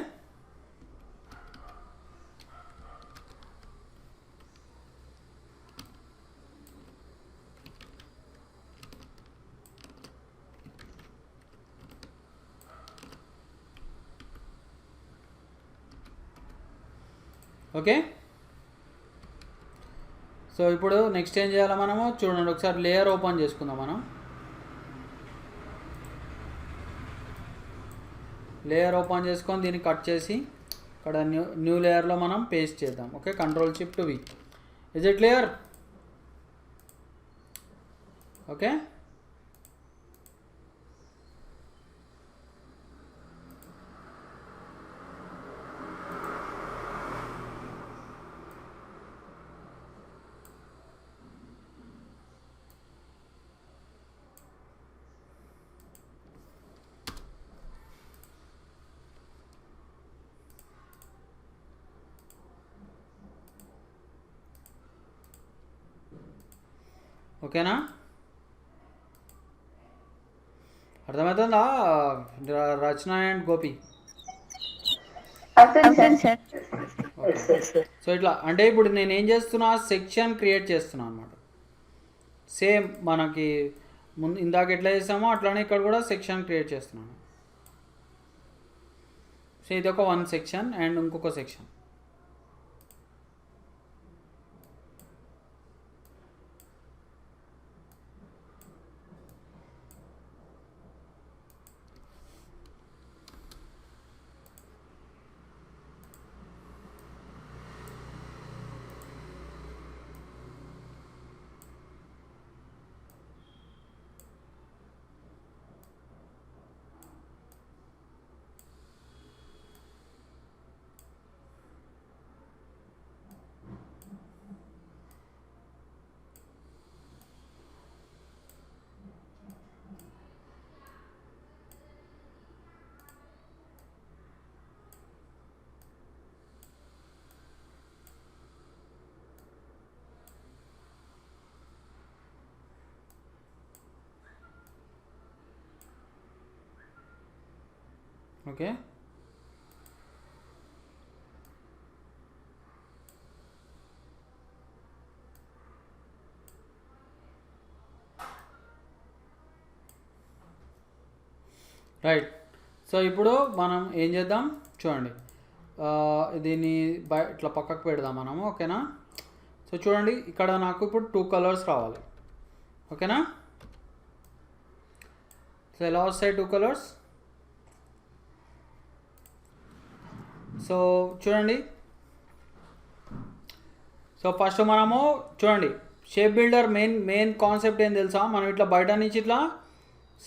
ఓకే. సో ఇప్పుడు నెక్స్ట్ ఏం చేయాలి మనము చూడండి, ఒకసారి లేయర్ ఓపెన్ చేసుకుందాం. మనం లేయర్ ఓపెన్ చేసుకొని దీన్ని కట్ చేసి ఇక్కడ న్యూ లేయర్లో మనం పేస్ట్ చేద్దాం. Okay. Ctrl+Shift+V. Is it clear? Okay. ఓకేనా? అర్థమవుతుందా రచన అండ్ గోపి? సో ఇట్లా అంటే ఇప్పుడు నేను ఏం చేస్తున్నా, సెక్షన్ క్రియేట్ చేస్తున్నా అనమాట. సేమ్ మనకి ముందు ఇందాక ఎట్లా చేసామో అట్లానే ఇక్కడ కూడా సెక్షన్ క్రియేట్ చేస్తున్నాను. సో ఇది ఒక 1 సెక్షన్ అండ్ ఇంకొక సెక్షన్. ఓకే. రైట్. సో ఇప్పుడు మనం ఏం చేద్దాం చూడండి, దీన్ని ఇట్లా పక్కకు పెడదాం మనము. ఓకేనా? సో చూడండి ఇక్కడ నాకు ఇప్పుడు 2 కలర్స్ రావాలి. ఓకేనా? సో ఎలా వస్తాయి 2 కలర్స్? సో చూడండి, సో ఫస్ట్ మనము చూడండి షేప్ బిల్డర్ మెయిన్ కాన్సెప్ట్ ఏం తెలుసా, మనం ఇట్లా బయట నుంచి ఇట్లా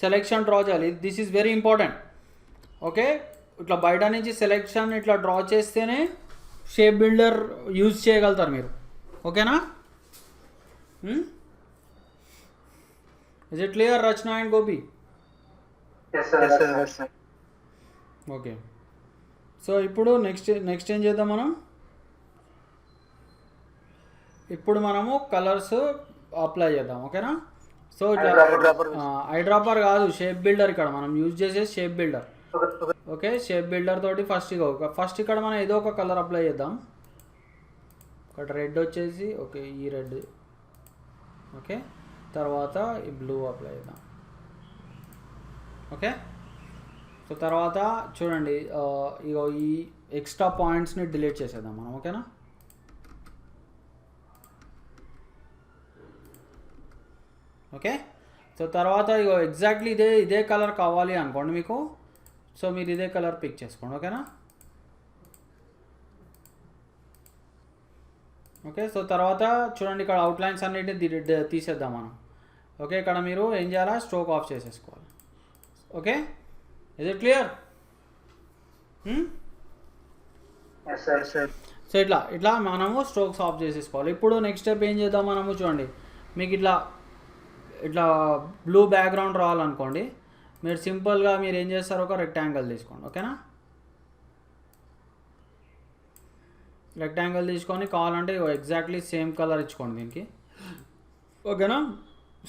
సెలెక్షన్ డ్రా చేయాలి. This is very important. Okay. ఇట్లా బయట నుంచి సెలెక్షన్ ఇట్లా డ్రా చేస్తేనే షేప్ బిల్డర్ యూజ్ చేయగలుగుతారు మీరు. ఓకేనా? Is it clear Rachana and Gopi? Okay. So ఇప్పుడు నెక్స్ట్ ఏం చేద్దాం మనం, ఇప్పుడు మనము కలర్స్ అప్లై చేద్దాం. ఓకేనా? సో ఇట్లా ఐ డ్రాపర్ కాదు, షేప్ బిల్డర్ ఇక్కడ మనం యూజ్ చేసేది shape builder. Okay. Shape builder తోటి ఫస్ట్ ఇక్కడ మనం ఏదో ఒక కలర్ అప్లై చేద్దాం. ఇక్కడ రెడ్ వచ్చేసి ఓకే, ఈ రెడ్ ఓకే, తర్వాత ఈ బ్లూ అప్లై చేద్దాం. ఓకే, సో తర్వాత చూడండి ఇగో ఈ ఎక్స్ట్రా పాయింట్స్ని డిలీట్ చేసేద్దాం మనం. ఓకేనా, ఓకే. సో తర్వాత ఇగో ఎగ్జాక్ట్లీ ఇదే కలర్ కావాలి అనుకోండి మీకు, సో మీరు ఇదే కలర్ పిక్ చేసుకోండి. ఓకేనా, ఓకే. సో తర్వాత చూడండి ఇక్కడ అవుట్లైన్స్ అన్నిటిని తీసేద్దాం మనం. ఓకే, ఇక్కడ మీరు ఏం చేయాలా, స్ట్రోక్ ఆఫ్ చేసేసుకోవాలి. Okay, is it clear? So ఇట్లా మనము స్ట్రోక్స్ ఆఫ్ చేసేసుకోవాలి. ఇప్పుడు నెక్స్ట్ స్టెప్ ఏం చేద్దాం మనము, చూడండి మీకు ఇట్లా బ్లూ బ్యాక్గ్రౌండ్ రావాలనుకోండి, మీరు సింపుల్గా మీరు ఏం చేస్తారు, ఒక రెక్టాంగిల్ తీసుకోండి. ఓకేనా, రెక్టాంగిల్ తీసుకొని కావాలంటే ఎగ్జాక్ట్లీ సేమ్ కలర్ ఇచ్చుకోండి దీనికి. ఓకేనా,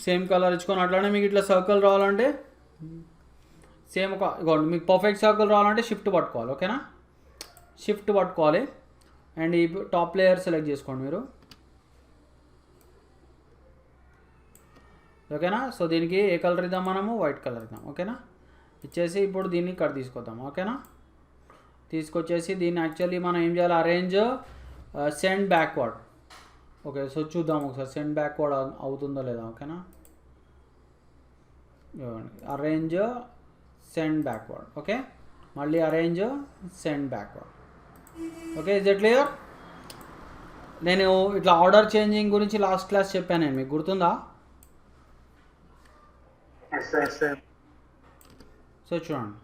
సేమ్ కలర్ ఇచ్చుకొని అట్లానే మీకు ఇట్లా సర్కిల్ రావాలంటే సేమ్ ఇగోండి, మీకు పర్ఫెక్ట్ సర్కిల్ రావాలంటే షిఫ్ట్ పట్టుకోవాలి. ఓకేనా, షిఫ్ట్ పట్టుకోవాలి అండ్ ఈ టాప్ లేయర్ సెలెక్ట్ చేసుకోండి మీరు. ఓకేనా, సో దీనికి ఏ కలర్ ఇద్దాం మనము, వైట్ కలర్ ఇద్దాం. ఓకేనా, ఇచ్చేసి ఇప్పుడు దీన్ని ఇక్కడ తీసుకొద్దాం. ఓకేనా, తీసుకొచ్చేసి దీన్ని యాక్చువల్లీ మనం ఏం చేయాలి, arrange send backward. Okay, so చూద్దాం ఒకసారి సెండ్ బ్యాక్వర్డ్ అవుతుందో లేదా. ఓకేనా, అరేంజ్ సెండ్ బ్యాక్వర్డ్. ఓకే, మళ్ళీ arrange send backward. Okay, is it clear? నేను ఇట్లా ఆర్డర్ చేంజింగ్ గురించి లాస్ట్ క్లాస్ చెప్పాను నేను, మీకు గుర్తుందా? సో చూడండి,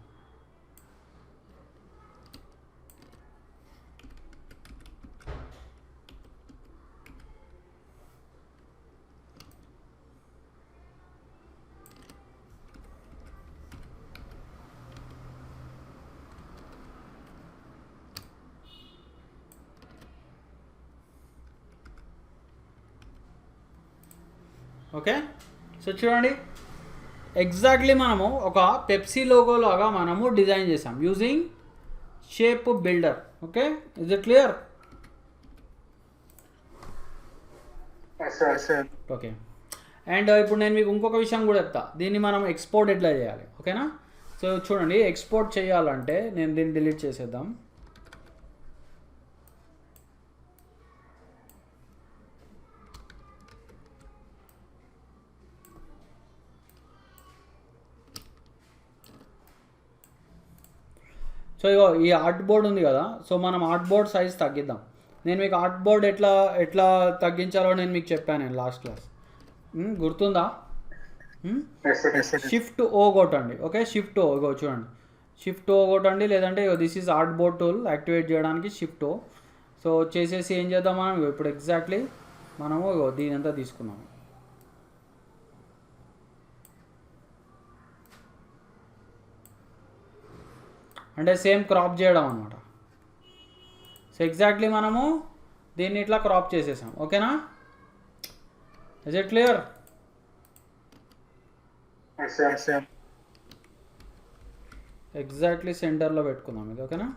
ఓకే. సో చూడండి ఎగ్జాక్ట్లీ మనము ఒక పెప్సీ లోగో లాగా మనము డిజైన్ చేసాం using shape builder. Okay, is it clear? Okay, and ఇప్పుడు నేను మీకు ఇంకొక విషయం కూడా చెప్తా, దీన్ని మనం ఎక్స్పోర్ట్ ఎట్లా చేయాలి. ఓకేనా, సో చూడండి ఎక్స్పోర్ట్ చేయాలంటే నేను దీన్ని డిలీట్ చేసేద్దాం. సో ఇగో ఈ ఆర్ట్ బోర్డ్ ఉంది కదా, సో మనం ఆర్ట్ బోర్డ్ సైజ్ తగ్గిద్దాం. నేను మీకు ఆర్ట్ బోర్డ్ ఎట్లా తగ్గించాలో నేను మీకు చెప్పాను నేను లాస్ట్ క్లాస్, గుర్తుందా? షిఫ్ట్ ఓ కొట్టండి. ఓకే, షిఫ్ట్ ఓ, ఇగో చూడండి షిఫ్ట్ ఓ కొట్టండి, లేదంటే this is art board tool activate చేయడానికి షిఫ్ట్ ఓ. సో చేసేసి ఏం చేద్దాం మనం, ఇప్పుడు ఎగ్జాక్ట్లీ మనము ఇగో దీని అంతా తీసుకున్నాము. అంటే సేమ్ క్రాప్ చేయడం అనమాట. సో ఎగ్జాక్ట్లీ మనము దీన్ని ఇట్లా క్రాప్ చేసేసాం. ఓకేనా, ఇస్ ఇట్ క్లియర్? ఎగ్జాక్ట్లీ సెంటర్లో పెట్టుకుందాం ఇది. ఓకేనా,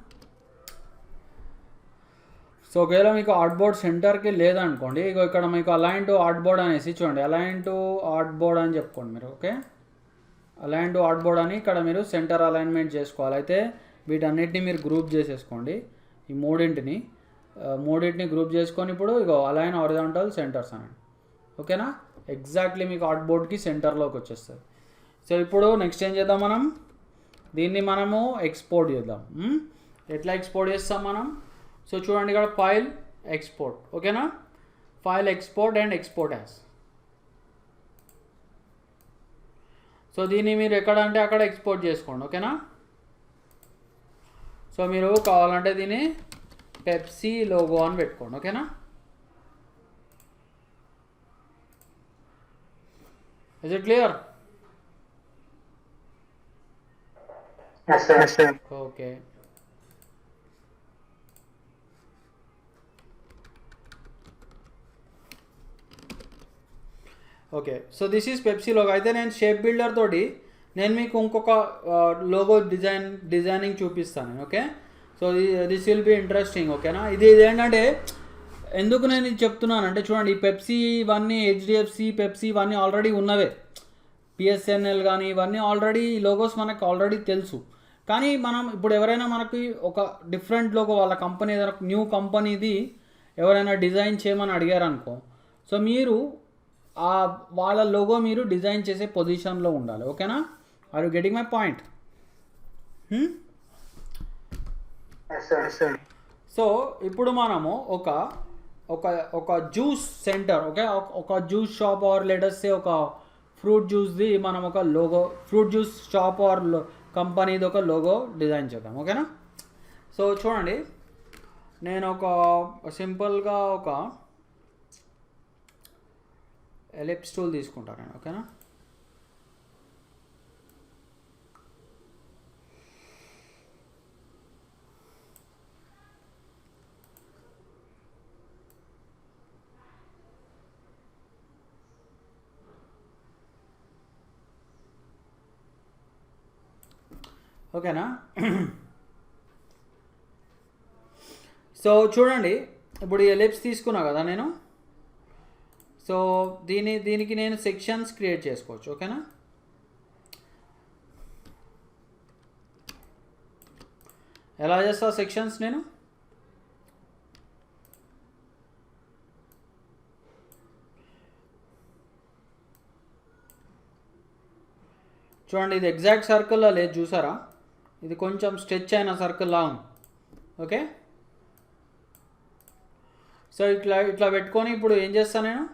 సో ఒకవేళ మీకు ఆర్ట్ బోర్డ్ సెంటర్కి లేదనుకోండి, ఇక ఇక్కడ మీకు అలైన్ టు ఆర్ట్ బోర్డ్ అనేసి చూడండి, అలైన్ టు ఆర్ట్ బోర్డ్ అని చెప్పుకోండి మీరు. Okay, align to art board అని ఇక్కడ మీరు సెంటర్ అలైన్మెంట్ చేసుకోవాలి. అయితే వీటన్నిటిని మీరు గ్రూప్ చేసేసుకోండి, ఈ మూడింటిని గ్రూప్ చేసుకొని ఇప్పుడు ఇగో అలైన్ హారిజాంటల్ సెంటర్స్ అనండి. ఓకేనా, ఎగ్జాక్ట్లీ మీకు ఆర్ట్ బోర్డ్కి సెంటర్లోకి వచ్చేస్తుంది. సో ఇప్పుడు నెక్స్ట్ ఏం చేద్దాం, మనం దీన్ని మనము ఎక్స్పోర్ట్ చేద్దాం. ఎట్లా ఎక్స్పోర్ట్ చేస్తాం మనం? సో చూడండి ఇక్కడ ఫైల్ ఎక్స్పోర్ట్. ఓకేనా, file export and export as. So దీన్ని మీరు ఎక్కడంటే అక్కడ ఎక్స్పోర్ట్ చేసుకోండి. ఓకేనా, సో మీరు కావాలంటే దీన్ని పెప్సీ లోగో అని పెట్టుకోండి. ఓకేనా, is it clear? Okay, okay. So this is Pepsi logo. అయితే నేను షేప్ బిల్డర్ తోటి నేను మీకు ఇంకొక లోగో డిజైనింగ్ చూపిస్తాను. Okay, so this will be interesting. ఓకేనా, ఇది ఏంటంటే ఎందుకు నేను ఇది చెప్తున్నానంటే చూడండి, ఈ పెప్సీ ఇవన్నీ హెచ్డిఎఫ్సి పెప్సీ ఇవన్నీ ఆల్రెడీ ఉన్నవే, పిఎస్ఎన్ఎల్ కానీ ఇవన్నీ ఆల్రెడీ లోగోస్ మనకు ఆల్రెడీ తెలుసు. కానీ మనం ఇప్పుడు ఎవరైనా మనకి ఒక డిఫరెంట్ లోగో వాళ్ళ కంపెనీ ఏదైనా న్యూ కంపెనీది ఎవరైనా డిజైన్ చేయమని అడిగారు అనుకో, సో మీరు ఆ వాళ్ళ లోగో మీరు డిజైన్ చేసే పొజిషన్లో ఉండాలి. ఓకేనా? Are you getting my point? So ఇప్పుడు మనము ఒక ఒక ఒక జ్యూస్ సెంటర్, ఓకే, ఒక జ్యూస్ షాప్ ఆర్ లెటర్సే ఒక ఫ్రూట్ జ్యూస్ది మనం ఒక logo, fruit juice shop or కంపెనీది ఒక లోగో డిజైన్ చేద్దాం. ఓకేనా? సో చూడండి, నేను ఒక సింపుల్గా ఒక ఎలిప్స్ టూల్ తీసుకుంటాను నేను. ఓకేనా? ఓకేనా? సో చూడండి, ఇప్పుడు ఈ ఎలిప్స్ తీసుకున్నా కదా నేను. సో దీనికి నేను సెక్షన్స్ క్రియేట్ చేసుకోవచ్చు. ఓకేనా? ఎలా చేస్తా సెక్షన్స్ నేను? చూడండి, ఇది ఎగ్జాక్ట్ సర్కిల్లో లేదు, చూసారా? ఇది కొంచెం స్ట్రెచ్ అయిన సర్కిల్లా ఉంది. ఓకే, సో ఇట్లా పెట్టుకొని ఇప్పుడు ఏం చేస్తాను నేను,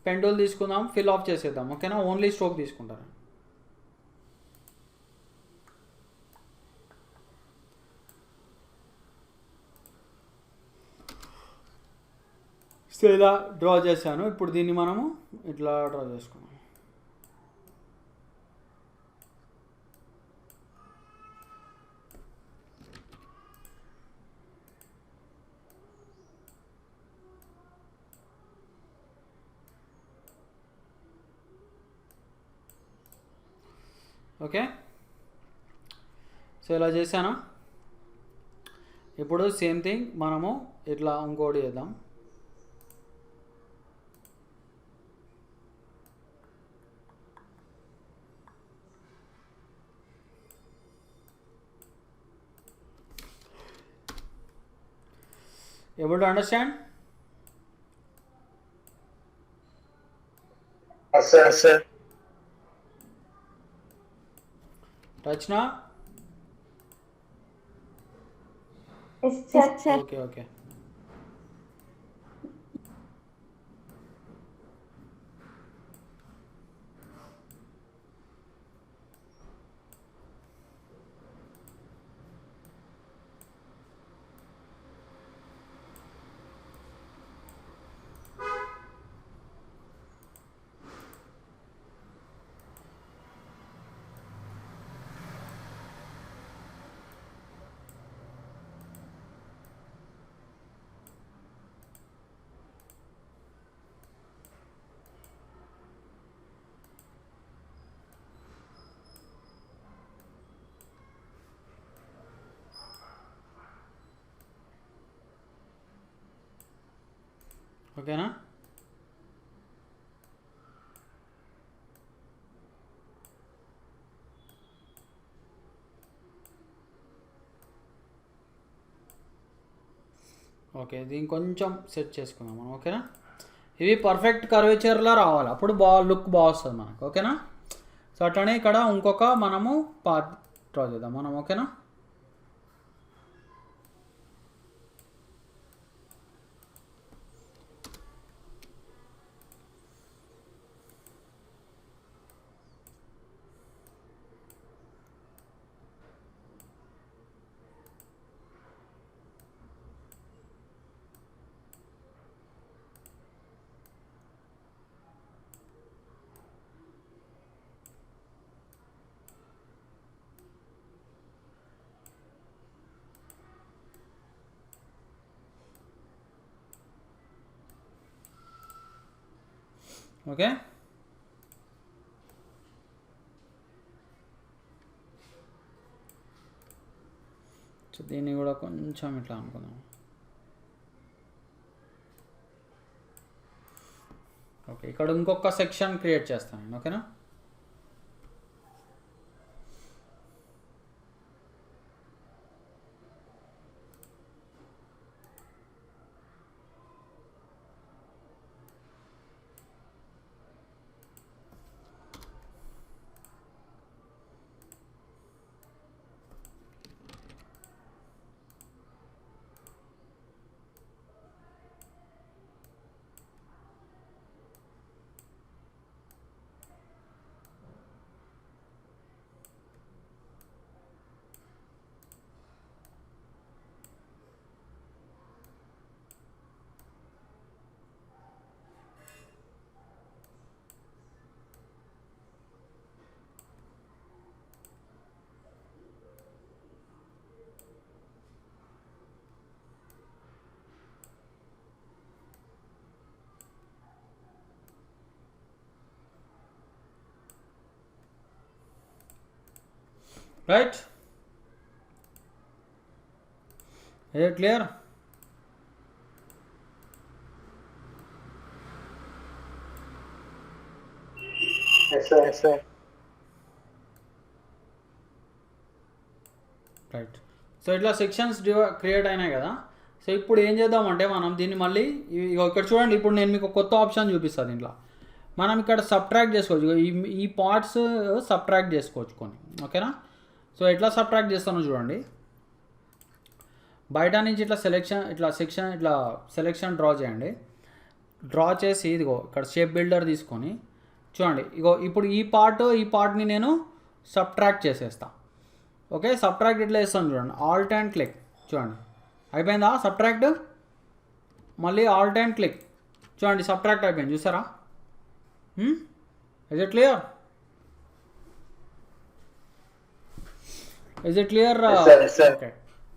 పెన్ టూల్ తీసుకుందాం, ఫిల్ ఆఫ్ చేసేద్దాం. ఓకేనా? ఓన్లీ స్ట్రోక్ తీసుకుంటాను. సో ఇలా డ్రా చేశాను. ఇప్పుడు దీన్ని మనము ఇట్లా డ్రా చేసుకున్నాం. ఓకే, సో ఇలా చేశాను. ఇప్పుడు సేమ్ థింగ్ మనము ఇట్లా ఇంకోటి చేద్దాం. Able to understand? Yes, sir. Rachna? Yes, sir. Okay. ఓకేనా? ఓకే, దీన్ని కొంచెం సెట్ చేసుకుందాం మనం. ఓకేనా? ఇవి పర్ఫెక్ట్ కర్వేచర్లో రావాలి, అప్పుడు లుక్ బాగా వస్తుంది మనకు. ఓకేనా? సో అట్లనే ఇక్కడ ఇంకొక మనము పాత్ డ్రా చేద్దాం మనం. ఓకేనా? ఓకే, సో దీన్ని కూడా కొంచెం ఇట్లా అనుకుందాం. ఓకే, ఇక్కడ ఇంకొక సెక్షన్ క్రియేట్ చేస్తాను నేను. ఓకేనా? Right, is it clear? Yes, sir. Yes, sir. Right. So ఇట్లా సెక్షన్స్ క్రియేట్ అయినాయి కదా. సో ఇప్పుడు ఏం చేద్దామంటే మనం దీన్ని మళ్ళీ ఇక్కడ చూడండి, ఇప్పుడు నేను మీకు కొత్త ఆప్షన్ చూపిస్తాను. దీంట్లో మనం ఇక్కడ సబ్ట్రాక్ట్ చేసుకోవచ్చు. ఈ పార్ట్స్ సబ్ట్రాక్ట్ చేసుకోవచ్చు కొన్ని. ఓకేనా? సో ఎట్లా సబ్ట్రాక్ట్ చేస్తానో చూడండి. బయట నుంచి ఇట్లా సెలెక్షన్ డ్రా చేయండి. డ్రా చేసి ఇదిగో ఇక్కడ షేప్ బిల్డర్ తీసుకొని చూడండి, ఇగో ఇప్పుడు ఈ పార్ట్ని నేను సబ్ట్రాక్ట్ చేసేస్తాను. ఓకే, సబ్ట్రాక్ట్ ఎట్లా చేస్తాను చూడండి. Alt and click. చూడండి, అయిపోయిందా సబ్ట్రాక్ట్? మళ్ళీ ఆల్ట్ అండ్ క్లిక్. చూడండి, సబ్ట్రాక్ట్ అయిపోయింది. చూసారా? Is it clear? Is it clear? Okay,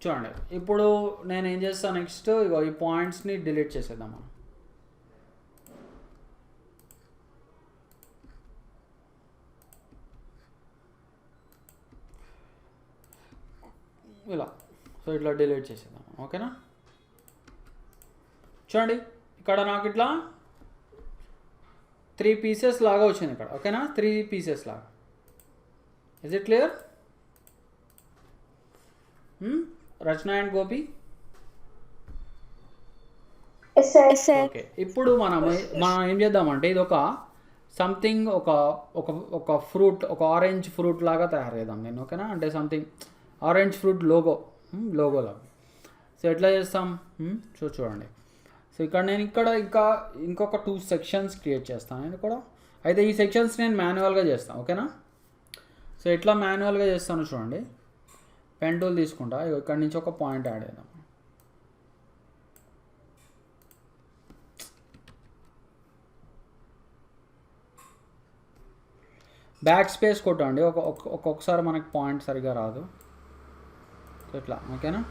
చూడండి ఇప్పుడు నేను ఏం చేస్తాను నెక్స్ట్, ఇగో ఈ పాయింట్స్ని డిలీట్ చేసేద్దాం మనం. ఇలా సో ఇట్లా డిలీట్ చేసేద్దాం. ఓకేనా? చూడండి ఇక్కడ నాకు ఇట్లా 3 పీసెస్ లాగా వచ్చింది ఇక్కడ. ఓకేనా? 3 పీసెస్ లాగా. Is it clear? Rachana and Gopi. Yes, sir. Yes, sir. Okay, ఇప్పుడు మనం ఏం చేద్దామంటే ఇది ఒక సంథింగ్ ఒక ఫ్రూట్, ఒక ఆరెంజ్ ఫ్రూట్ లాగా తయారు చేద్దాం నేను. ఓకేనా? అంటే సంథింగ్ ఆరెంజ్ ఫ్రూట్ లోగో లాగా. సో ఎట్లా చేస్తాం చూడండి. సో ఇక్కడ నేను ఇంకొక 2 సెక్షన్స్ క్రియేట్ చేస్తాను నేను కూడా. అయితే ఈ సెక్షన్స్ నేను మాన్యువల్గా చేస్తాను. ఓకేనా? సో ఎట్లా మాన్యువల్గా చేస్తాను చూడండి. పెన్ టూల్ తీసుకుంటా, ఇక్కడ నుంచి ఒక పాయింట్ యాడ్ చేద్దాం. బ్యాక్ స్పేస్ కొట్టండి. ఒక్కొక్కసారి మనకి పాయింట్ సరిగా రాదు. సో ఇట్లా. ఓకేనా?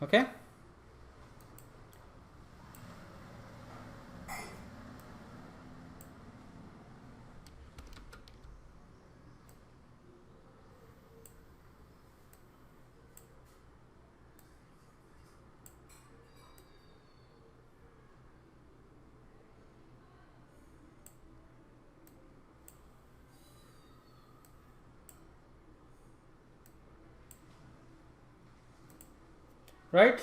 Okay, right.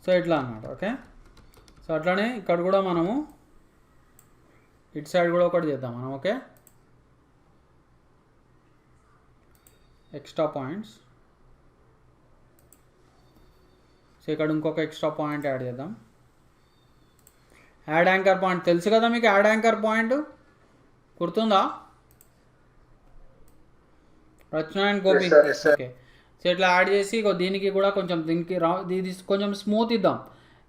సో ఇట్లా అన్నమాట. ఓకే, సో అట్లానే ఇక్కడ కూడా మనము ఇటు సైడ్ కూడా ఒకటి చేద్దాం మనం. Okay, extra points. సో ఇక్కడ ఇంకొక ఎక్స్ట్రా పాయింట్ యాడ్ చేద్దాం. యాడ్ యాంకర్ పాయింట్ తెలుసు కదా మీకు. యాడ్ యాంకర్ పాయింట్ గుర్తుందా? రచన అండ్ గోపి. ఓకే, సో ఇట్లా యాడ్ చేసి దీనికి కూడా ఇది కొంచెం స్మూత్ ఇద్దాం.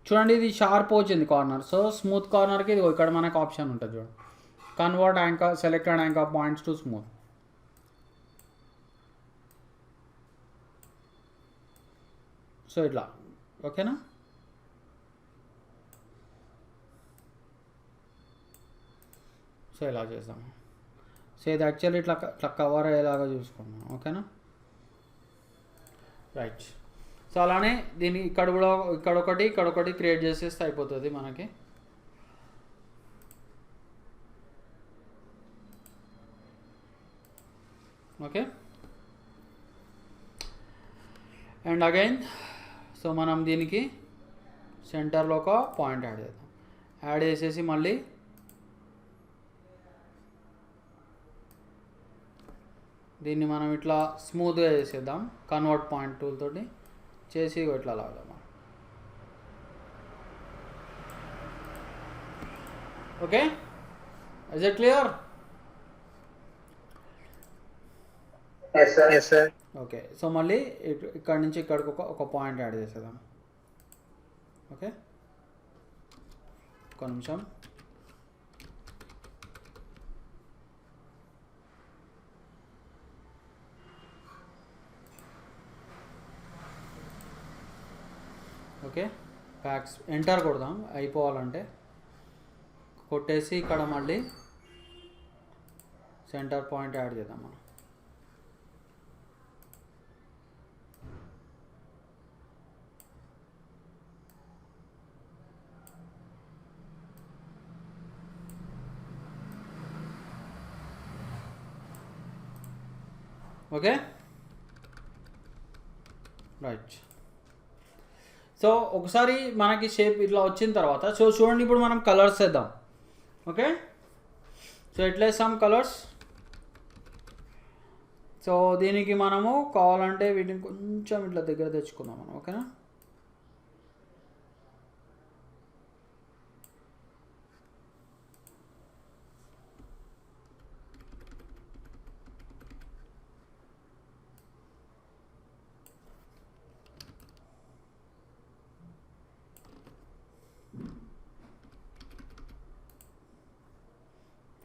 చూడండి, ఇది షార్ప్ వచ్చింది కార్నర్. సో స్మూత్ కార్నర్కి ఇది ఇక్కడ మనకు ఆప్షన్ ఉంటుంది చూడండి, convert anchor selected anchor points to smooth. So ఇట్లా. ఓకేనా? ఇలా చేద్దాం. సో ఇది యాక్చువల్లీ ఇట్లా ఇట్లా కవర్ అయ్యేలాగా చూసుకున్నాం. ఓకేనా, రైట్. సో అలానే దీన్ని ఇక్కడ కూడా ఇక్కడ ఒకటి క్రియేట్ చేసేస్తే అయిపోతుంది మనకి. ఓకే, అండ్ అగైన్ సో మనం దీనికి సెంటర్లో ఒక పాయింట్ యాడ్ చేద్దాం. యాడ్ చేసేసి మళ్ళీ దీన్ని మనం ఇట్లా స్మూత్గా చేసేద్దాం. కన్వర్ట్ పాయింట్ టూల్ తోటి చేసి ఇట్లా లాగాం. Okay, is it clear? Yes, sir. Okay, so మళ్ళీ ఇక్కడ నుంచి ఇక్కడికి ఒక పాయింట్ యాడ్ చేసేద్దాం. ఓకే, ఒక నిమిషం. ఓకే, ప్యాక్స్ ఎంటర్ కొడదాం అయిపోవాలంటే. కొట్టేసి ఇక్కడ మళ్ళీ సెంటర్ పాయింట్ యాడ్ చేద్దాం మనం. Okay, right. సో ఒకసారి మనకి షేప్ ఇట్లా వచ్చిన తర్వాత సో చూడండి, ఇప్పుడు మనం కలర్స్ వేద్దాం. ఓకే, సో ఎట్లా వేస్తాం కలర్స్? సో దీనికి మనము కావాలంటే వీటిని కొంచెం ఇట్లా దగ్గర తెచ్చుకుందాం మనం. ఓకేనా,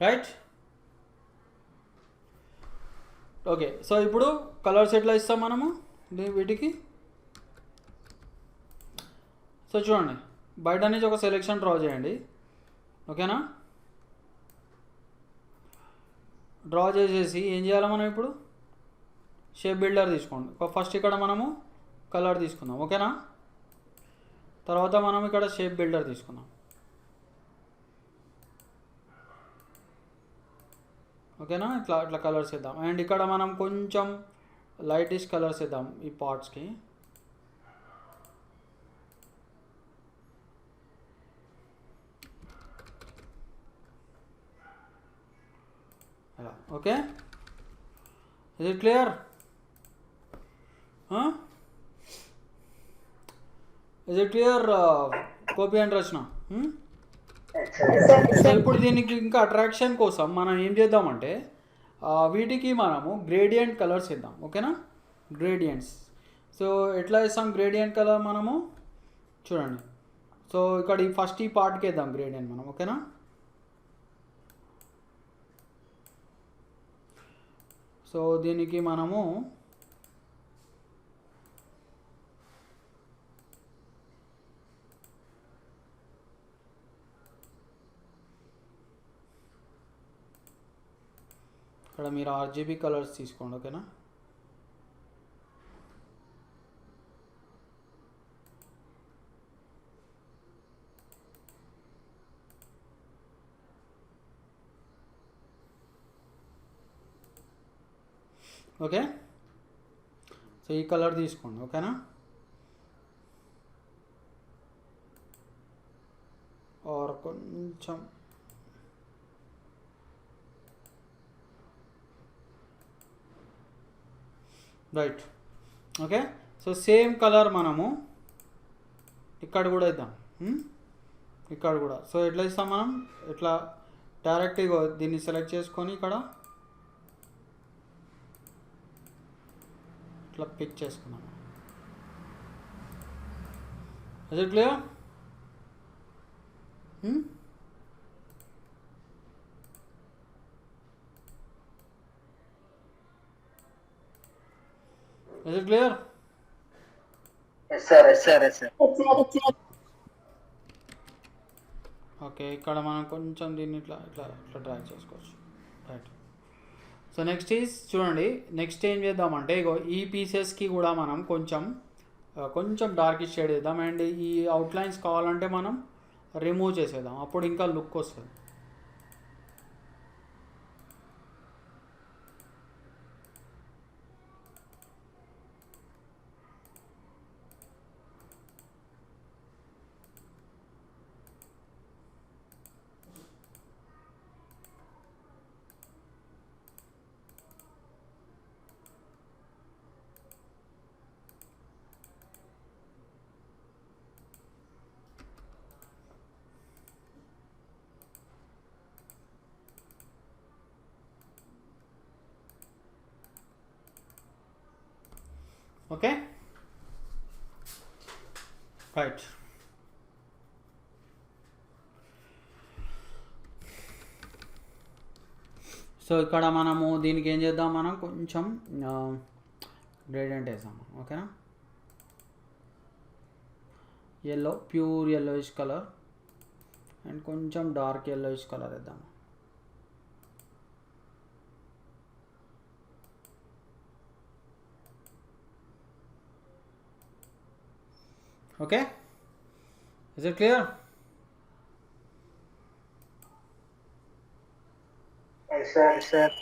రైట్. ఓకే, సో ఇప్పుడు కలర్స్ ఎట్లా ఇస్తాం మనము వీటికి? సో చూడండి, బయట నుంచి ఒక సెలెక్షన్ డ్రా చేయండి. ఓకేనా, డ్రా చేసేసి ఏం చేయాలి మనం ఇప్పుడు? షేప్ బిల్డర్ తీసుకోండి. ఫస్ట్ ఇక్కడ మనము కలర్ తీసుకుందాం. ఓకేనా, తర్వాత మనం ఇక్కడ షేప్ బిల్డర్ తీసుకుందాం. ఓకేనా, ఇట్లా కలర్స్ వేద్దాం. అండ్ ఇక్కడ మనం కొంచెం లైటిష్ కలర్స్ వేద్దాం ఈ పార్ట్స్కి. అలా. Okay, is it clear? Is it clear కోపి అండ్ రచన? సో ఇప్పుడు దీనికి ఇంకా అట్రాక్షన్ కోసం మనం ఏం చేద్దామంటే వీటికి మనము గ్రేడియంట్ కలర్స్ ఇద్దాం. ఓకేనా, గ్రేడియంట్స్. సో ఎట్లా ఇస్తాం గ్రేడియంట్ కలర్ మనము? చూడండి, సో ఇక్కడ ఈ ఫస్ట్ ఈ పార్ట్కి వేద్దాం గ్రేడియంట్ మనం. ఓకేనా, సో దీనికి మనము ఇక్కడ మీరు RGB కలర్స్ తీసుకోండి. ఓకేనా, ఓకే, సో ఈ కలర్ తీసుకోండి. ఓకేనా, ఆర్ కొంచెం right. Okay, so same colour మనము ఇక్కడ కూడా ఇద్దాం. ఇక్కడ కూడా. సో ఎట్లా ఇస్తాం మనం? ఇట్లా డైరెక్ట్గా దీన్ని సెలెక్ట్ చేసుకొని ఇక్కడ ఇట్లా పిక్ చేసుకున్నాం. Is it clear? Is it clear? Yes, sir. Yes, sir. Yes, sir. Okay, ఇక్కడ మనం కొంచెం దీన్ని ఇట్లా ఇట్లా ఇట్లా డ్రాగ్ చేసుకోవచ్చు. రైట్. సో నెక్స్ట్ ఈజ్ చూడండి, నెక్స్ట్ ఏం చేద్దామంటే ఇగో ఈ పీసెస్కి కూడా మనం కొంచెం కొంచెం డార్క్ షేడ్ చేద్దాం. అండ్ ఈ అవుట్లైన్స్ కావాలంటే మనం రిమూవ్ చేసేద్దాం, అప్పుడు ఇంకా లుక్ వస్తుంది. Okay, right. సో ఇక్కడ మనము దీనికి ఏం చేద్దాం, మనం కొంచెం గ్రేడియంట్ వేసాము. ఓకేనా, yellow, pure yellowish colour and కొంచెం డార్క్ ఎల్లోయిష్ కలర్ వేద్దాము. Okay, is it clear? Sir.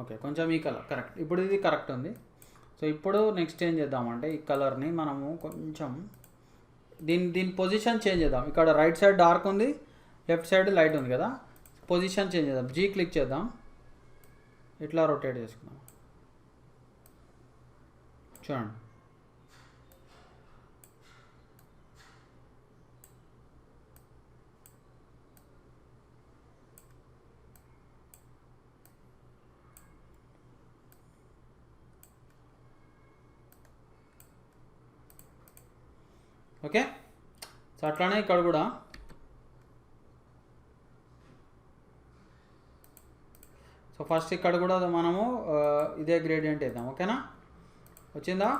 Okay, కొంచెం ఈ కలర్ కరెక్ట్, ఇప్పుడు ఇది కరెక్ట్ ఉంది. సో ఇప్పుడు నెక్స్ట్ ఏం చేద్దామంటే ఈ కలర్ని మనము కొంచెం దీని పొజిషన్ చేంజ్ చేద్దాం. ఇక్కడ రైట్ సైడ్ డార్క్ ఉంది, లెఫ్ట్ సైడ్ లైట్ ఉంది కదా, పొజిషన్ చేంజ్ చేద్దాం. జీ క్లిక్ చేద్దాం, ఇట్లా రొటేట్ చేసుకుందాం. చూడండి, ఓకే. సో అట్లానే ఇక్కడ కూడా సో ఫస్ట్ ఇక్కడ కూడా మనము ఇదే గ్రేడియంట్ వేద్దాం. ఓకేనా, వచ్చిందా?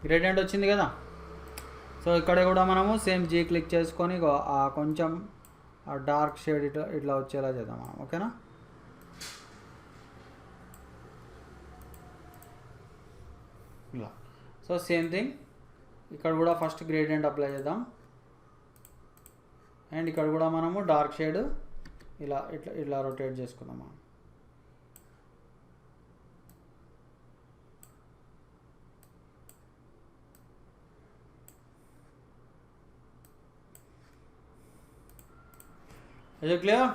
గ్రేడియంట్ వచ్చింది కదా. సో ఇక్కడ కూడా మనము సేమ్ జీ క్లిక్ చేసుకొని కొంచెం డార్క్ షేడ్ ఇట్లా ఇట్లా వచ్చేలా చేద్దాం మనం. ఓకేనా, ఇలా. సో సేమ్ థింగ్ ఇక్కడ కూడా ఫస్ట్ గ్రేడియంట్ అప్లై చేద్దాం. అండ్ ఇక్కడ కూడా మనము డార్క్ షేడ్ ఇలా ఇట్లా ఇట్లా రొటేట్ చేసుకుందాం మనం. Is it clear?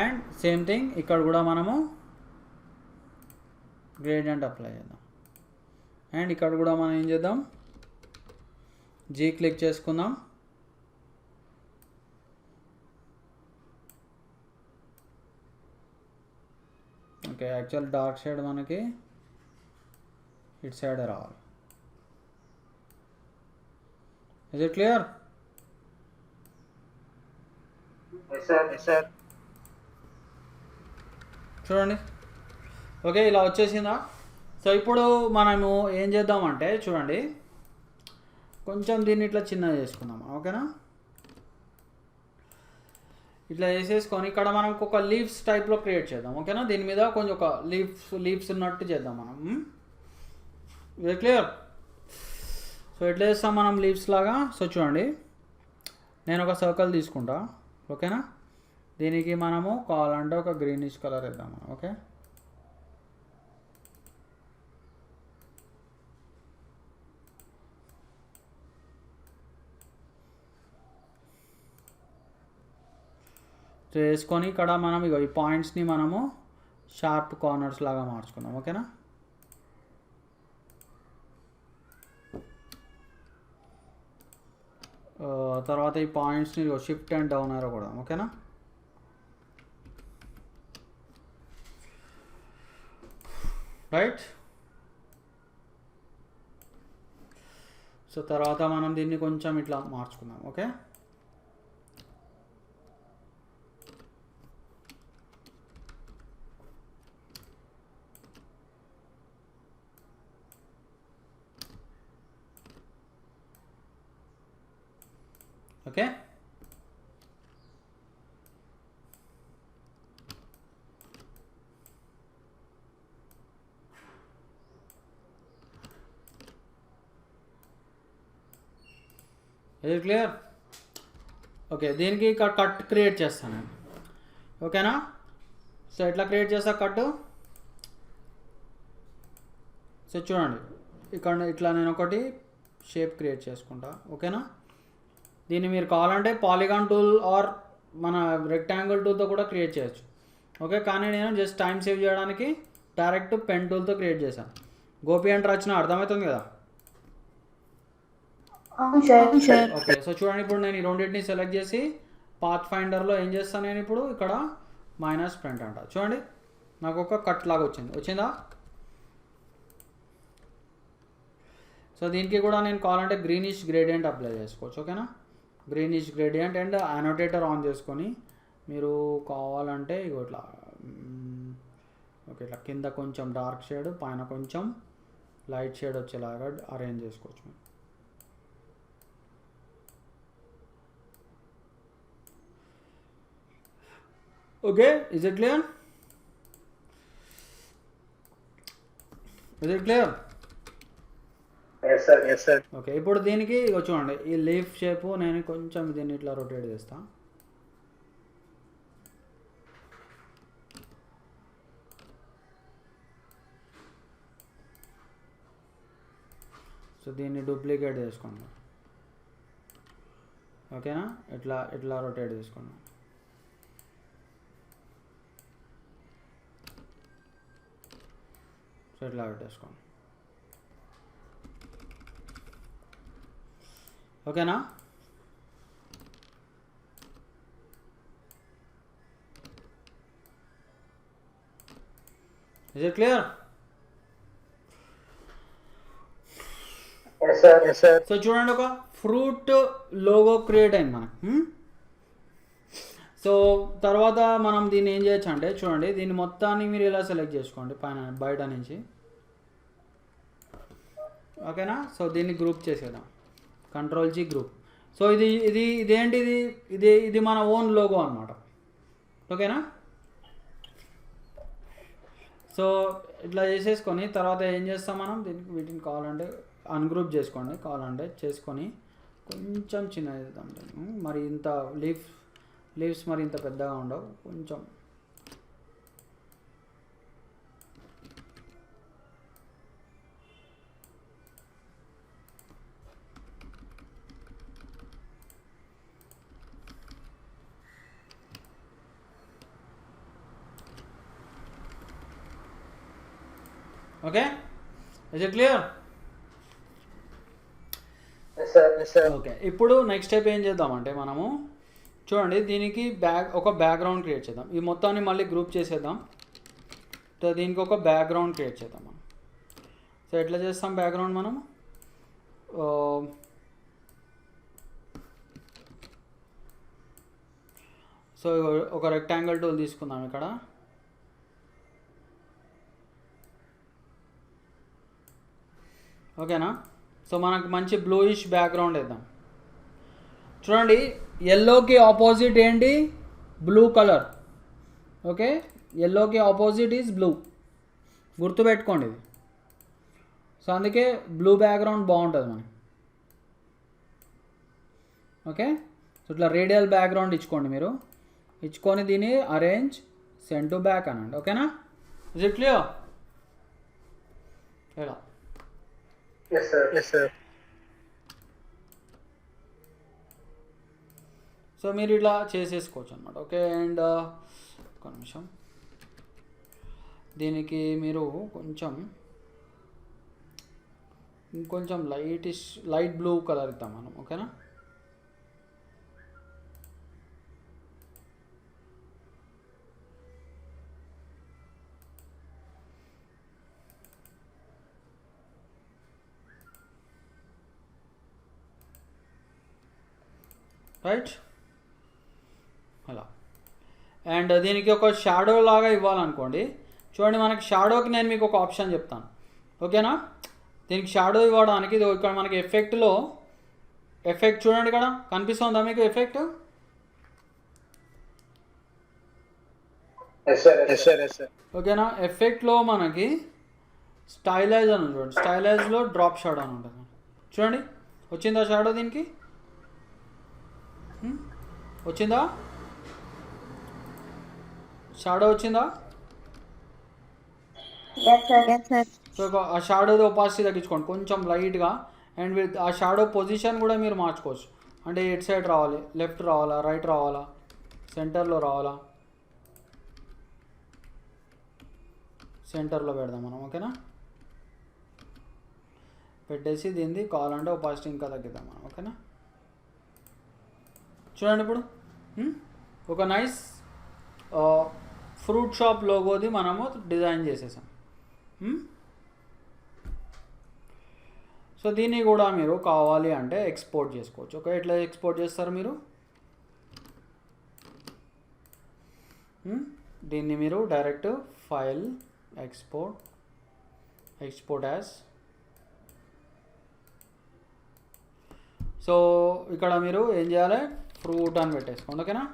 And same thing ఇక్కడ కూడా మనము గ్రేడియంట్ అప్లై చేద్దాం. అండ్ ఇక్కడ కూడా మనం ఏం చేద్దాం, జీ క్లిక్ చేసుకుందాం. ఓకే, యాక్చువల్ డార్క్ షేడ్ మనకి ఇటు సైడ్ రావాలి. Is it clear? సార్. చూడండి, ఓకే, ఇలా వచ్చేసిందా? సో ఇప్పుడు మనము ఏం చేద్దామంటే చూడండి, కొంచెం దీన్ని ఇట్లా చిన్నగా చేసుకుందాం. ఓకేనా, ఇట్లా చేసేసుకొని ఇక్కడ మనం ఒక లీవ్స్ టైప్లో క్రియేట్ చేద్దాం. ఓకేనా, దీని మీద కొంచెం ఒక లీవ్స్ ఉన్నట్టు చేద్దాం మనం. ఇది క్లియర్? సో ఎట్లా చేస్తాం మనం లీవ్స్ లాగా? సో చూడండి, నేను ఒక సర్కిల్ తీసుకుంటా. ఓకేనా, దీనికి మనము కావాలంటే ఒక గ్రీనిష్ కలర్ వేద్దాం. ఓకే, చేసుకొని ఇక్కడ మనం ఇగో ఈ పాయింట్స్ని మనము షార్ప్ కార్నర్స్ లాగా మార్చుకుందాం. ఓకేనా, తర్వాత ఈ పాయింట్స్ని షిఫ్ట్ అండ్ డౌన్ ఆరో కూడా. ఓకేనా, రైట్. సో తర్వాత మనం దీన్ని కొంచెం ఇట్లా మార్చుకుందాం. Okay, okay. ఇది క్లియర్? ఓకే, దీనికి కట్ క్రియేట్ చేస్తాను నేను. ఓకేనా? సో ఎట్లా క్రియేట్ చేస్తా కట్? సో చూడండి, ఇక్కడ ఇట్లా నేను ఒకటి షేప్ క్రియేట్ చేసుకుంటా. ఓకేనా? దీన్ని మీరు కావాలంటే పాలిగాన్ టూల్ ఆర్ మన రెక్టాంగిల్ టూల్తో కూడా క్రియేట్ చేయొచ్చు. ఓకే, కానీ నేను జస్ట్ టైం సేవ్ చేయడానికి డైరెక్ట్ పెన్ టూల్తో క్రియేట్ చేశాను. గోపి అంటే వచ్చిన అర్థమవుతుంది కదా? ఓకే, సో చూడండి, ఇప్పుడు నేను ఈ రెండింటిని సెలెక్ట్ చేసి పాత్ ఫైండర్లో ఏం చేస్తాను, నేను ఇప్పుడు ఇక్కడ మైనస్ ప్రింట్ అంట. చూడండి, నాకు ఒక కట్ లాగా వచ్చిందా? సో దీనికి కూడా నేను కావాలంటే గ్రీనిష్ గ్రేడియంట్ అప్లై చేసుకోవచ్చు. ఓకేనా? గ్రీనిష్ గ్రేడియంట్ అండ్ అనోటేటర్ ఆన్ చేసుకొని మీరు కావాలంటే ఇట్లా ఓకే, ఇట్లా కింద కొంచెం డార్క్ షేడ్, పైన కొంచెం లైట్ షేడ్ వచ్చేలాగా అరేంజ్ చేసుకోవచ్చు. Okay, is it clear? Is it clear? Yes sir, yes sir. Okay, ఇప్పుడు దీనికి చూడండి, ఈ లీఫ్ షేపు నేను కొంచెం దీన్ని ఇట్లా రొటేట్ చేస్తా. సో దీన్ని డూప్లికేట్ చేసుకోండి. ఓకేనా? ఇట్లా రొటేట్ చేసుకోండి. సో ఇట్లా పెట్టేసుకోండి. ఓకేనా? Is it clear? Yes sir, yes sir. So చూడండి, ఒక ఫ్రూట్ లోగో క్రియేట్ అయింది మనకు. సో తర్వాత మనం దీన్ని ఏం చేయొచ్చు అంటే, చూడండి, దీన్ని మొత్తాన్ని మీరు ఇలా సెలెక్ట్ చేసుకోండి బయట నుంచి. ఓకేనా? సో దీన్ని గ్రూప్ చేసేద్దాం, Ctrl+G గ్రూప్. సో ఇదేంటిది, ఇది మన ఓన్ లోగో అనమాట. ఓకేనా? సో ఇట్లా చేసేసుకొని తర్వాత ఏం చేస్తాం మనం, వీటిని కావాలంటే అన్గ్రూప్ చేసుకోండి, కావాలంటే చేసుకొని కొంచెం చిన్నది చేద్దాం. మరి ఇంత లీవ్స్ మరి ఇంత పెద్దగా ఉండవు, కొంచెం. Okay, is it clear? Yes sir, yes sir. Okay, ఇప్పుడు నెక్స్ట్ స్టెప్ ఏం చేద్దామంటే, మనము చూడండి, దీనికి ఒక బ్యాక్గ్రౌండ్ క్రియేట్ చేద్దాం. ఈ మొత్తాన్ని మళ్ళీ గ్రూప్ చేసేద్దాం. సో దీనికి ఒక బ్యాక్గ్రౌండ్ క్రియేట్ చేద్దాం మనం. సో ఎట్లా చేస్తాం బ్యాక్గ్రౌండ్ మనం? సో ఒక రెక్టాంగిల్ టూల్ తీసుకుందాం ఇక్కడ. ఓకేనా? సో మనకు మంచి బ్లూయిష్ బ్యాక్గ్రౌండ్ వేద్దాం. చూడండి, ఎల్లోకి ఆపోజిట్ ఏంటి? Blue colour. ఓకే, ఎల్లోకి ఆపోజిట్ ఈజ్ బ్లూ, గుర్తుపెట్టుకోండి ఇది. సో అందుకే బ్లూ బ్యాక్గ్రౌండ్ బాగుంటుంది మనకి. ఓకే, సో ఇట్లా రేడియల్ బ్యాక్గ్రౌండ్ ఇచ్చుకోండి మీరు. ఇచ్చుకొని దీన్ని అరేంజ్ సెండ్ టు బ్యాక్ అనండి. ఓకేనా? Is it clear? ఎలా? Yes sir, yes sir. So మీరు ఇలా చేసేసుకోవచ్చు అనమాట. ఓకే, అండ్ ఒక నిమిషం, దీనికి మీరు ఇంకొంచెం లైట్ బ్లూ కలర్ ఇద్దాం మనం. ఓకేనా? రైట్, అలా. అండ్ దీనికి ఒక షాడో లాగా ఇవ్వాలనుకోండి. చూడండి, మనకి షాడోకి నేను మీకు ఒక ఆప్షన్ చెప్తాను. ఓకేనా? దీనికి షాడో ఇవ్వడానికి ఇక్కడ మనకి ఎఫెక్ట్లో ఎఫెక్ట్ చూడండి ఇక్కడ కనిపిస్తుందా మీకు effect? Yes sir yes sir yes sir. ఓకేనా? ఎఫెక్ట్లో మనకి స్టైలైజ్ అని ఉంది చూడండి. స్టైలైజ్లో డ్రాప్ షాడో అని ఉంటుంది. చూడండి వచ్చిందా షాడో దీనికి? వచ్చిందా షాడో వచ్చిందా? సో ఆ షాడోది ఒపాసిటీ తగ్గించుకోండి కొంచెం లైట్గా. అండ్ విత్ ఆ షాడో పొజిషన్ కూడా మీరు మార్చుకోవచ్చు. అంటే ఎట్ సైడ్ రావాలి, లెఫ్ట్ రావాలా, రైట్ రావాలా, సెంటర్లో రావాలా? సెంటర్లో పెడదాం మనం. ఓకేనా? పెట్టేసి దీన్ని కావాలంటే ఒపాసిటీ ఇంకా తగ్గిద్దాం మనం. ఓకేనా? చూడండి ఇప్పుడు ఒక నైస్ ఫ్రూట్ షాప్ లోగోది మనము డిజైన్ చేసేసాం. సో దీన్ని కూడా మీరు కావాలి అంటే ఎక్స్పోర్ట్ చేసుకోవచ్చు. ఓకే, ఎట్లా ఎక్స్పోర్ట్ చేస్తారు మీరు? దీన్ని మీరు direct file export as. So ఇక్కడ మీరు ఏం చేయాలి? ఫ్రూట్ అని పెట్టేసుకోండి. ఓకేనా?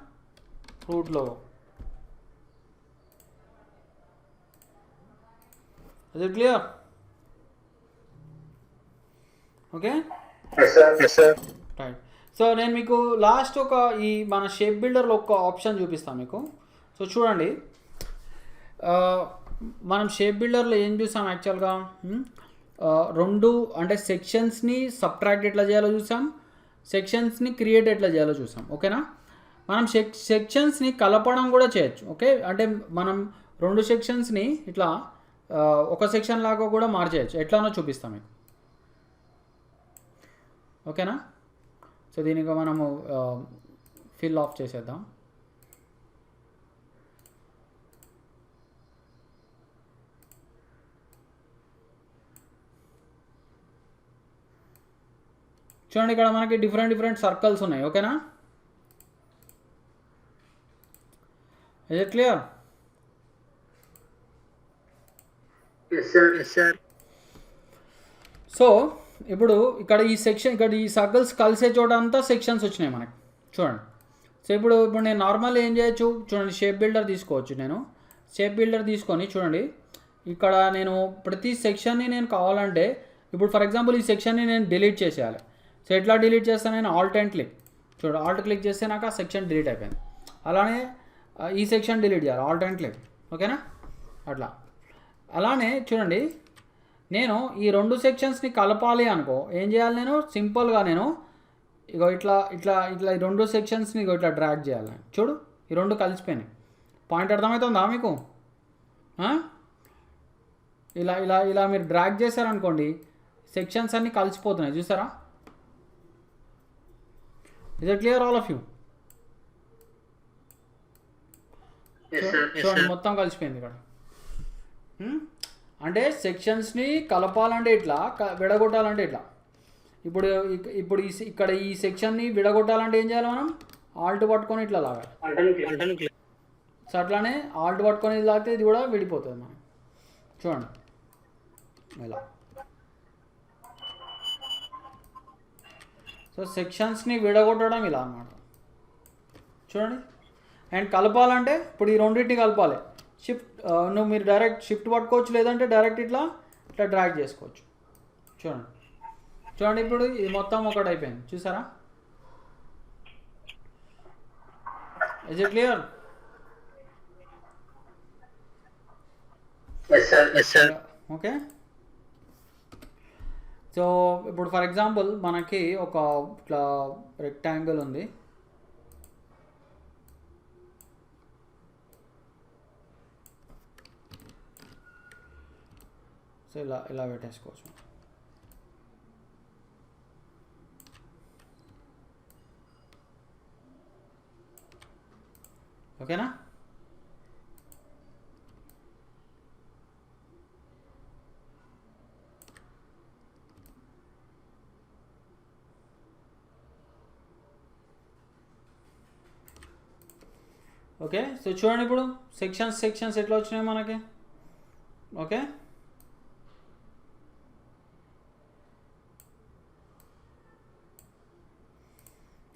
Fruit logo. Is it clear? Okay right. So నేను మీకు లాస్ట్ ఒక ఈ మన షేప్ బిల్డర్లో ఒక ఆప్షన్ చూపిస్తాను మీకు. సో చూడండి మనం షేప్ బిల్డర్లో ఏం చూసాం యాక్చువల్గా? రెండు అంటే సెక్షన్స్ని సబ్ట్రాక్ట్ ఎట్లా చేయాలో చూసాం, సెక్షన్స్ని క్రియేట్ ఎట్లా చేయాలో చూసాం. ఓకేనా? మనం సెక్షన్స్ని కలపడం కూడా చేయొచ్చు. ఓకే, అంటే మనం రెండు సెక్షన్స్ని ఇట్లా ఒక సెక్షన్ లాగా కూడా మార్చేయచ్చు. ఎట్లానో చూపిస్తాం మీకు. ఓకేనా? సో దీనికి మనము ఫిల్ ఆఫ్ చేసేద్దాం. చూడండి ఇక్కడ మనకి డిఫరెంట్ సర్కిల్స్ ఉన్నాయి. ఓకేనా? Is it clear? సో ఇప్పుడు ఇక్కడ ఈ సెక్షన్, ఇక్కడ ఈ సర్కిల్స్ కలిసే చోట అంతా సెక్షన్స్ వచ్చినాయి మనకి. చూడండి. సో ఇప్పుడు నేను నార్మల్ ఏం చేయొచ్చు చూడండి, షేప్ బిల్డర్ తీసుకోవచ్చు. నేను షేప్ బిల్డర్ తీసుకొని చూడండి ఇక్కడ నేను ప్రతి సెక్షన్ని నేను కావాలంటే ఇప్పుడు ఫర్ ఎగ్జాంపుల్ ఈ సెక్షన్ని నేను డిలీట్ చేసేయాలి. సో ఎట్లా డిలీట్ చేస్తాను? నేను ఆల్ట్ అండ్ క్లిక్. చూడండి ఆల్ట్ క్లిక్ చేస్తే నాకు ఆ సెక్షన్ డిలీట్ అయిపోయింది. అలానే ఈ సెక్షన్ డిలీట్ చేయాలి, ఆల్ట్ అండ్ క్లిక్. ఓకేనా? అట్లా. అలానే చూడండి నేను ఈ రెండు సెక్షన్స్ని కలపాలి అనుకో ఏం చేయాలి? నేను సింపుల్గా నేను ఇగో ఇట్లా ఇట్లా ఇట్లా ఈ రెండు సెక్షన్స్ని ఇగో ఇట్లా డ్రాగ్ చేయాలి. చూడు ఈ రెండు కలిసిపోయినాయి. పాయింట్ అర్థమవుతుందా మీకు? ఇలా ఇలా ఇలా మీరు డ్రాగ్ చేశారనుకోండి సెక్షన్స్ అన్నీ కలిసిపోతున్నాయి. చూసారా? Is it clear all of you? చూడండి మొత్తం కలిసిపోయింది ఇక్కడ. అంటే సెక్షన్స్ని కలపాలంటే ఇట్లా, విడగొట్టాలంటే ఇట్లా. ఇప్పుడు ఇప్పుడు ఇక్కడ ఈ సెక్షన్ని విడగొట్టాలంటే ఏం చేయాలి? మనం ఆల్ట్ పట్టుకొని ఇట్లా లాగాలి. సో అట్లానే ఆల్ట్ పట్టుకొని లాగితే ఇది కూడా విడిపోతుంది మనం. చూడండి ఇలా. సో సెక్షన్స్ని విడగొట్టడం ఇలా అన్నమాట. చూడండి. అండ్ కలపాలంటే ఇప్పుడు ఈ రెండింటిని కలపాలి. షిఫ్ట్ నువ్వు మీరు డైరెక్ట్ షిఫ్ట్ పట్టుకోవచ్చు, లేదంటే డైరెక్ట్ ఇట్లా ఇట్లా డ్రాగ్ చేసుకోవచ్చు. చూడండి చూడండి ఇప్పుడు ఇది మొత్తం ఒకటి అయిపోయింది. చూసారా? Is it clear? Okay. So ఇప్పుడు ఫర్ ఎగ్జాంపుల్ మనకి ఒక ఇట్లా రెక్టాంగిల్ ఉంది. సో ఇలా ఇలా పెట్టేసుకోవచ్చు. ఓకేనా? ఓకే. సో చూడండి ఇప్పుడు సెక్షన్స్ ఎట్లా వచ్చినాయి మనకి. ఓకే.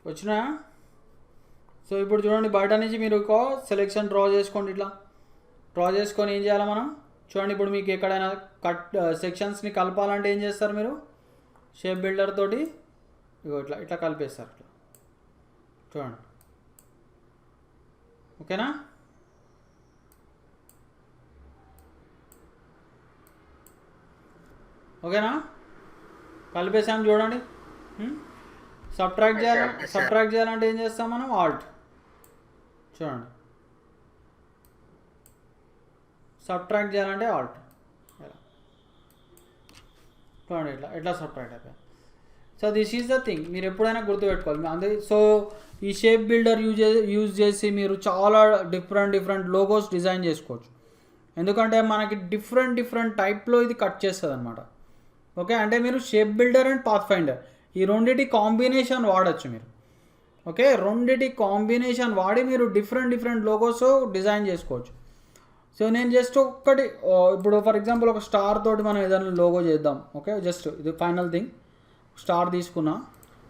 వచ్చినా? సో ఇప్పుడు చూడండి, బయట నుంచి మీరు ఒక సెలెక్షన్ డ్రా చేసుకోండి. ఇట్లా డ్రా చేసుకొని ఏం చేయాలి మనం చూడండి. ఇప్పుడు మీకు ఎక్కడైనా కట్ సెక్షన్స్ని కలపాలంటే ఏం చేస్తారు మీరు? షేప్ బిల్డర్ తోటి ఇగో ఇట్లా ఇట్లా కలిపేస్తారు. ఇట్లా చూడండి, ఓకేనా? ఓకేనా? కలిపేసాం చూడండి. సబ్ట్రాక్ట్ చేయాలంటే ఏం చేస్తాం మనం? ఆల్ట్. చూడండి, సబ్ట్రాక్ట్ చేయాలంటే ఆల్ట్. చూడండి ఇట్లా ఎట్లా సబ్ట్రాక్ట్ అయిపోయింది. So this is the thing, మీరు ఎప్పుడైనా గుర్తుపెట్టుకోవాలి. అందుకే సో ఈ షేప్ బిల్డర్ యూజ్ చేసి మీరు చాలా డిఫరెంట్ లోగోస్ డిజైన్ చేసుకోవచ్చు. ఎందుకంటే మనకి డిఫరెంట్ టైప్లో ఇది కట్ చేస్తుంది అనమాట. ఓకే, అంటే మీరు shape builder and path finder ఈ రెండిటి కాంబినేషన్ వాడచ్చు మీరు. ఓకే, రెండిటి కాంబినేషన్ వాడి మీరు డిఫరెంట్ లోగోస్ డిజైన్ చేసుకోవచ్చు. సో నేను జస్ట్ ఒక్కటి ఇప్పుడు ఫర్ ఎగ్జాంపుల్ ఒక స్టార్ తోటి మనం ఏదైనా లోగో చేద్దాం. ఓకే, జస్ట్ ఇది ఫైనల్ థింగ్. స్టార్ తీసుకున్నా.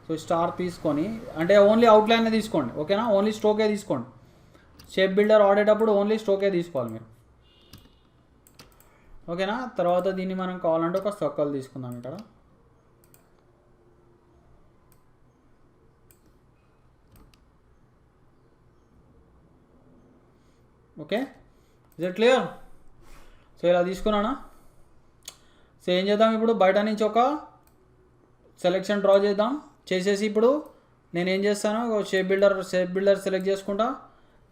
సో స్టార్ తీసుకొని అంటే ఓన్లీ అవుట్లైన్ తీసుకోండి. ఓకేనా? ఓన్లీ స్ట్రోకే తీసుకోండి. షేప్ బిల్డర్ వాడేటప్పుడు ఓన్లీ స్ట్రోకే తీసుకోవాలి మీరు. ఓకేనా? తర్వాత దీన్ని మనం కావాలంటే ఒక సర్కిల్ తీసుకుందాం ఇక్కడ. Okay, is it clear? So ఇలా తీసుకున్నానా? సో ఏం చేద్దాం ఇప్పుడు? బయట నుంచి ఒక సెలెక్షన్ డ్రా చేద్దాం. చేసేసి ఇప్పుడు నేను ఏం చేస్తాను, షేప్ బిల్డర్ సెలెక్ట్ చేసుకుంటా.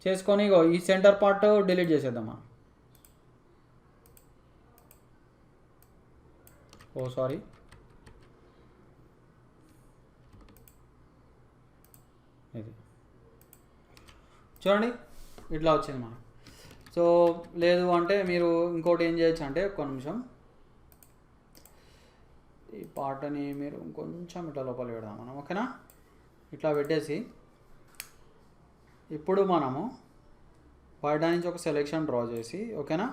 చేసుకొని ఈ సెంటర్ పార్ట్ డిలీట్ చేసేద్దాం. ఓ సారీ, ఇది చూడండి ఇట్లా వచ్చింది మనం. సో లేదు అంటే మీరు ఇంకోటి ఏం చేయొచ్చు అంటే, ఒక్క నిమిషం, ఈ పార్ట్ని మీరు కొంచెం ఇట్లా లోపల పెడదాం మనం. ఓకేనా? ఇట్లా పెట్టేసి ఇప్పుడు మనము బయట నుంచి ఒక సెలెక్షన్ డ్రా చేసి, ఓకేనా,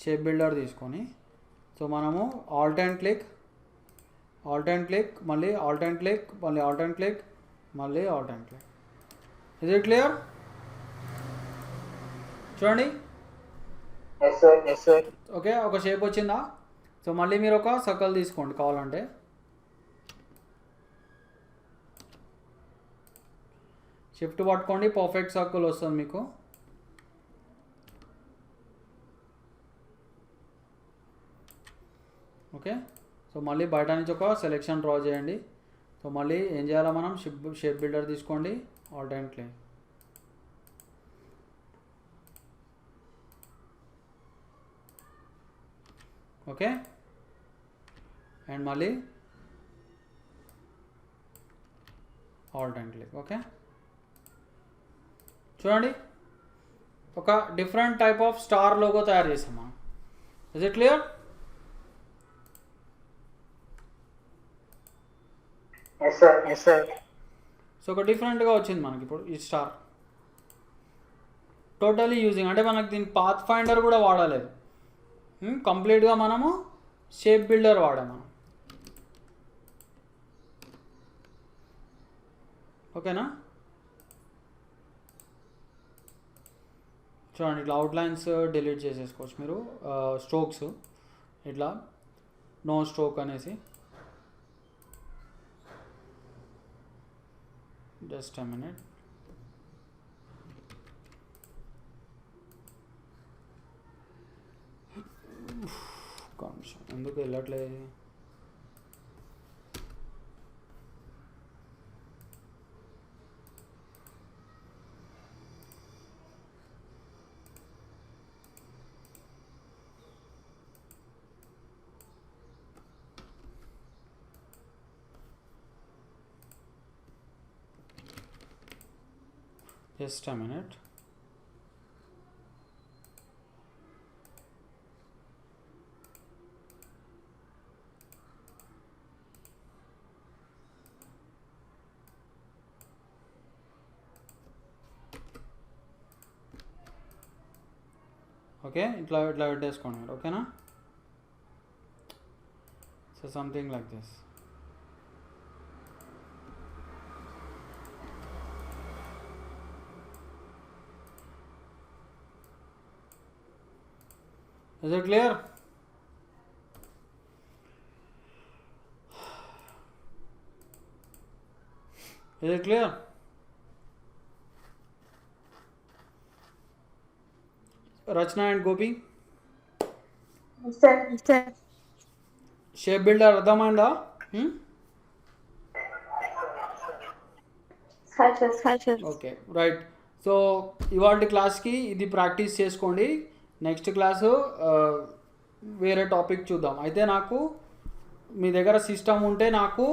షేప్ బిల్డర్ తీసుకొని సో మనము ఆల్ట్ అండ్ క్లిక్, మళ్ళీ ఆల్ట్ అండ్ క్లిక్, మళ్ళీ ఆల్ట్ అండ్ క్లిక్, మళ్ళీ Alt and click. Is it clear? చూడండి. ఓకే, ఒక షేప్ వచ్చిందా? సో మళ్ళీ మీరు ఒక సర్కిల్ తీసుకోండి కావాలంటే. షిఫ్ట్ పట్టుకోండి, పర్ఫెక్ట్ సర్కిల్ వస్తుంది మీకు. ఓకే, సో మళ్ళీ బయట నుంచి ఒక సెలెక్షన్ డ్రా చేయండి. సో మళ్ళీ ఏం చేయాలో మనం షేప్ బిల్డర్ తీసుకోండి, Alt and click. Okay, and మళ్ళీ ఆల్ట్ అండ్ క్లిక్. ఓకే, చూడండి ఒక different type of star logo తయారు చేసాం మనం. Is it clear? సో ఒక డిఫరెంట్గా వచ్చింది మనకి ఇప్పుడు ఈ స్టార్. టోటలీ యూజింగ్ అంటే మనకి దీని పాత్ ఫైండర్ కూడా వాడలేదు, కంప్లీట్గా మనము షేప్ బిల్డర్ వాడాము. ఓకేనా? చూడండి ఇట్లా అవుట్లైన్స్ డిలీట్ చేసేసుకోవచ్చు మీరు. స్ట్రోక్స్ ఇట్లా నో స్ట్రోక్ అనేసి. Just a minute. ఎందుకు వెళ్ళట్లేదు? Just a minute. ఓకే, ఇట్లా పెట్టేసుకోండి మీరు. ఓకేనా? So something like this. Is it clear? Is it clear? Rachna and Gopi? Sir. Shape builder అర్థమైందా? Sir. Okay right. సో ఇవాళ క్లాస్కి ఇది ప్రాక్టీస్ చేసుకోండి. నెక్స్ట్ క్లాసు వేరే టాపిక్ చూద్దాం. అయితే నాకు మీ దగ్గర సిస్టమ్ ఉంటే నాకు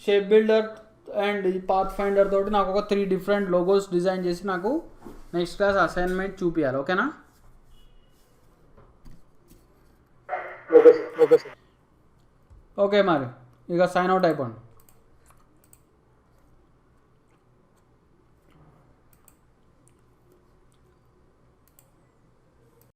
షేప్ బిల్డర్ అండ్ ఈ పాత్ ఫైండర్ తోటి నాకు ఒక 3 డిఫరెంట్ లోగోస్ డిజైన్ చేసి నాకు నెక్స్ట్ క్లాస్ అసైన్మెంట్ చూపించాలి. ఓకేనా? Okay sir. ఓకే మరి ఇక సైన్ అవుట్ అయిపోండి.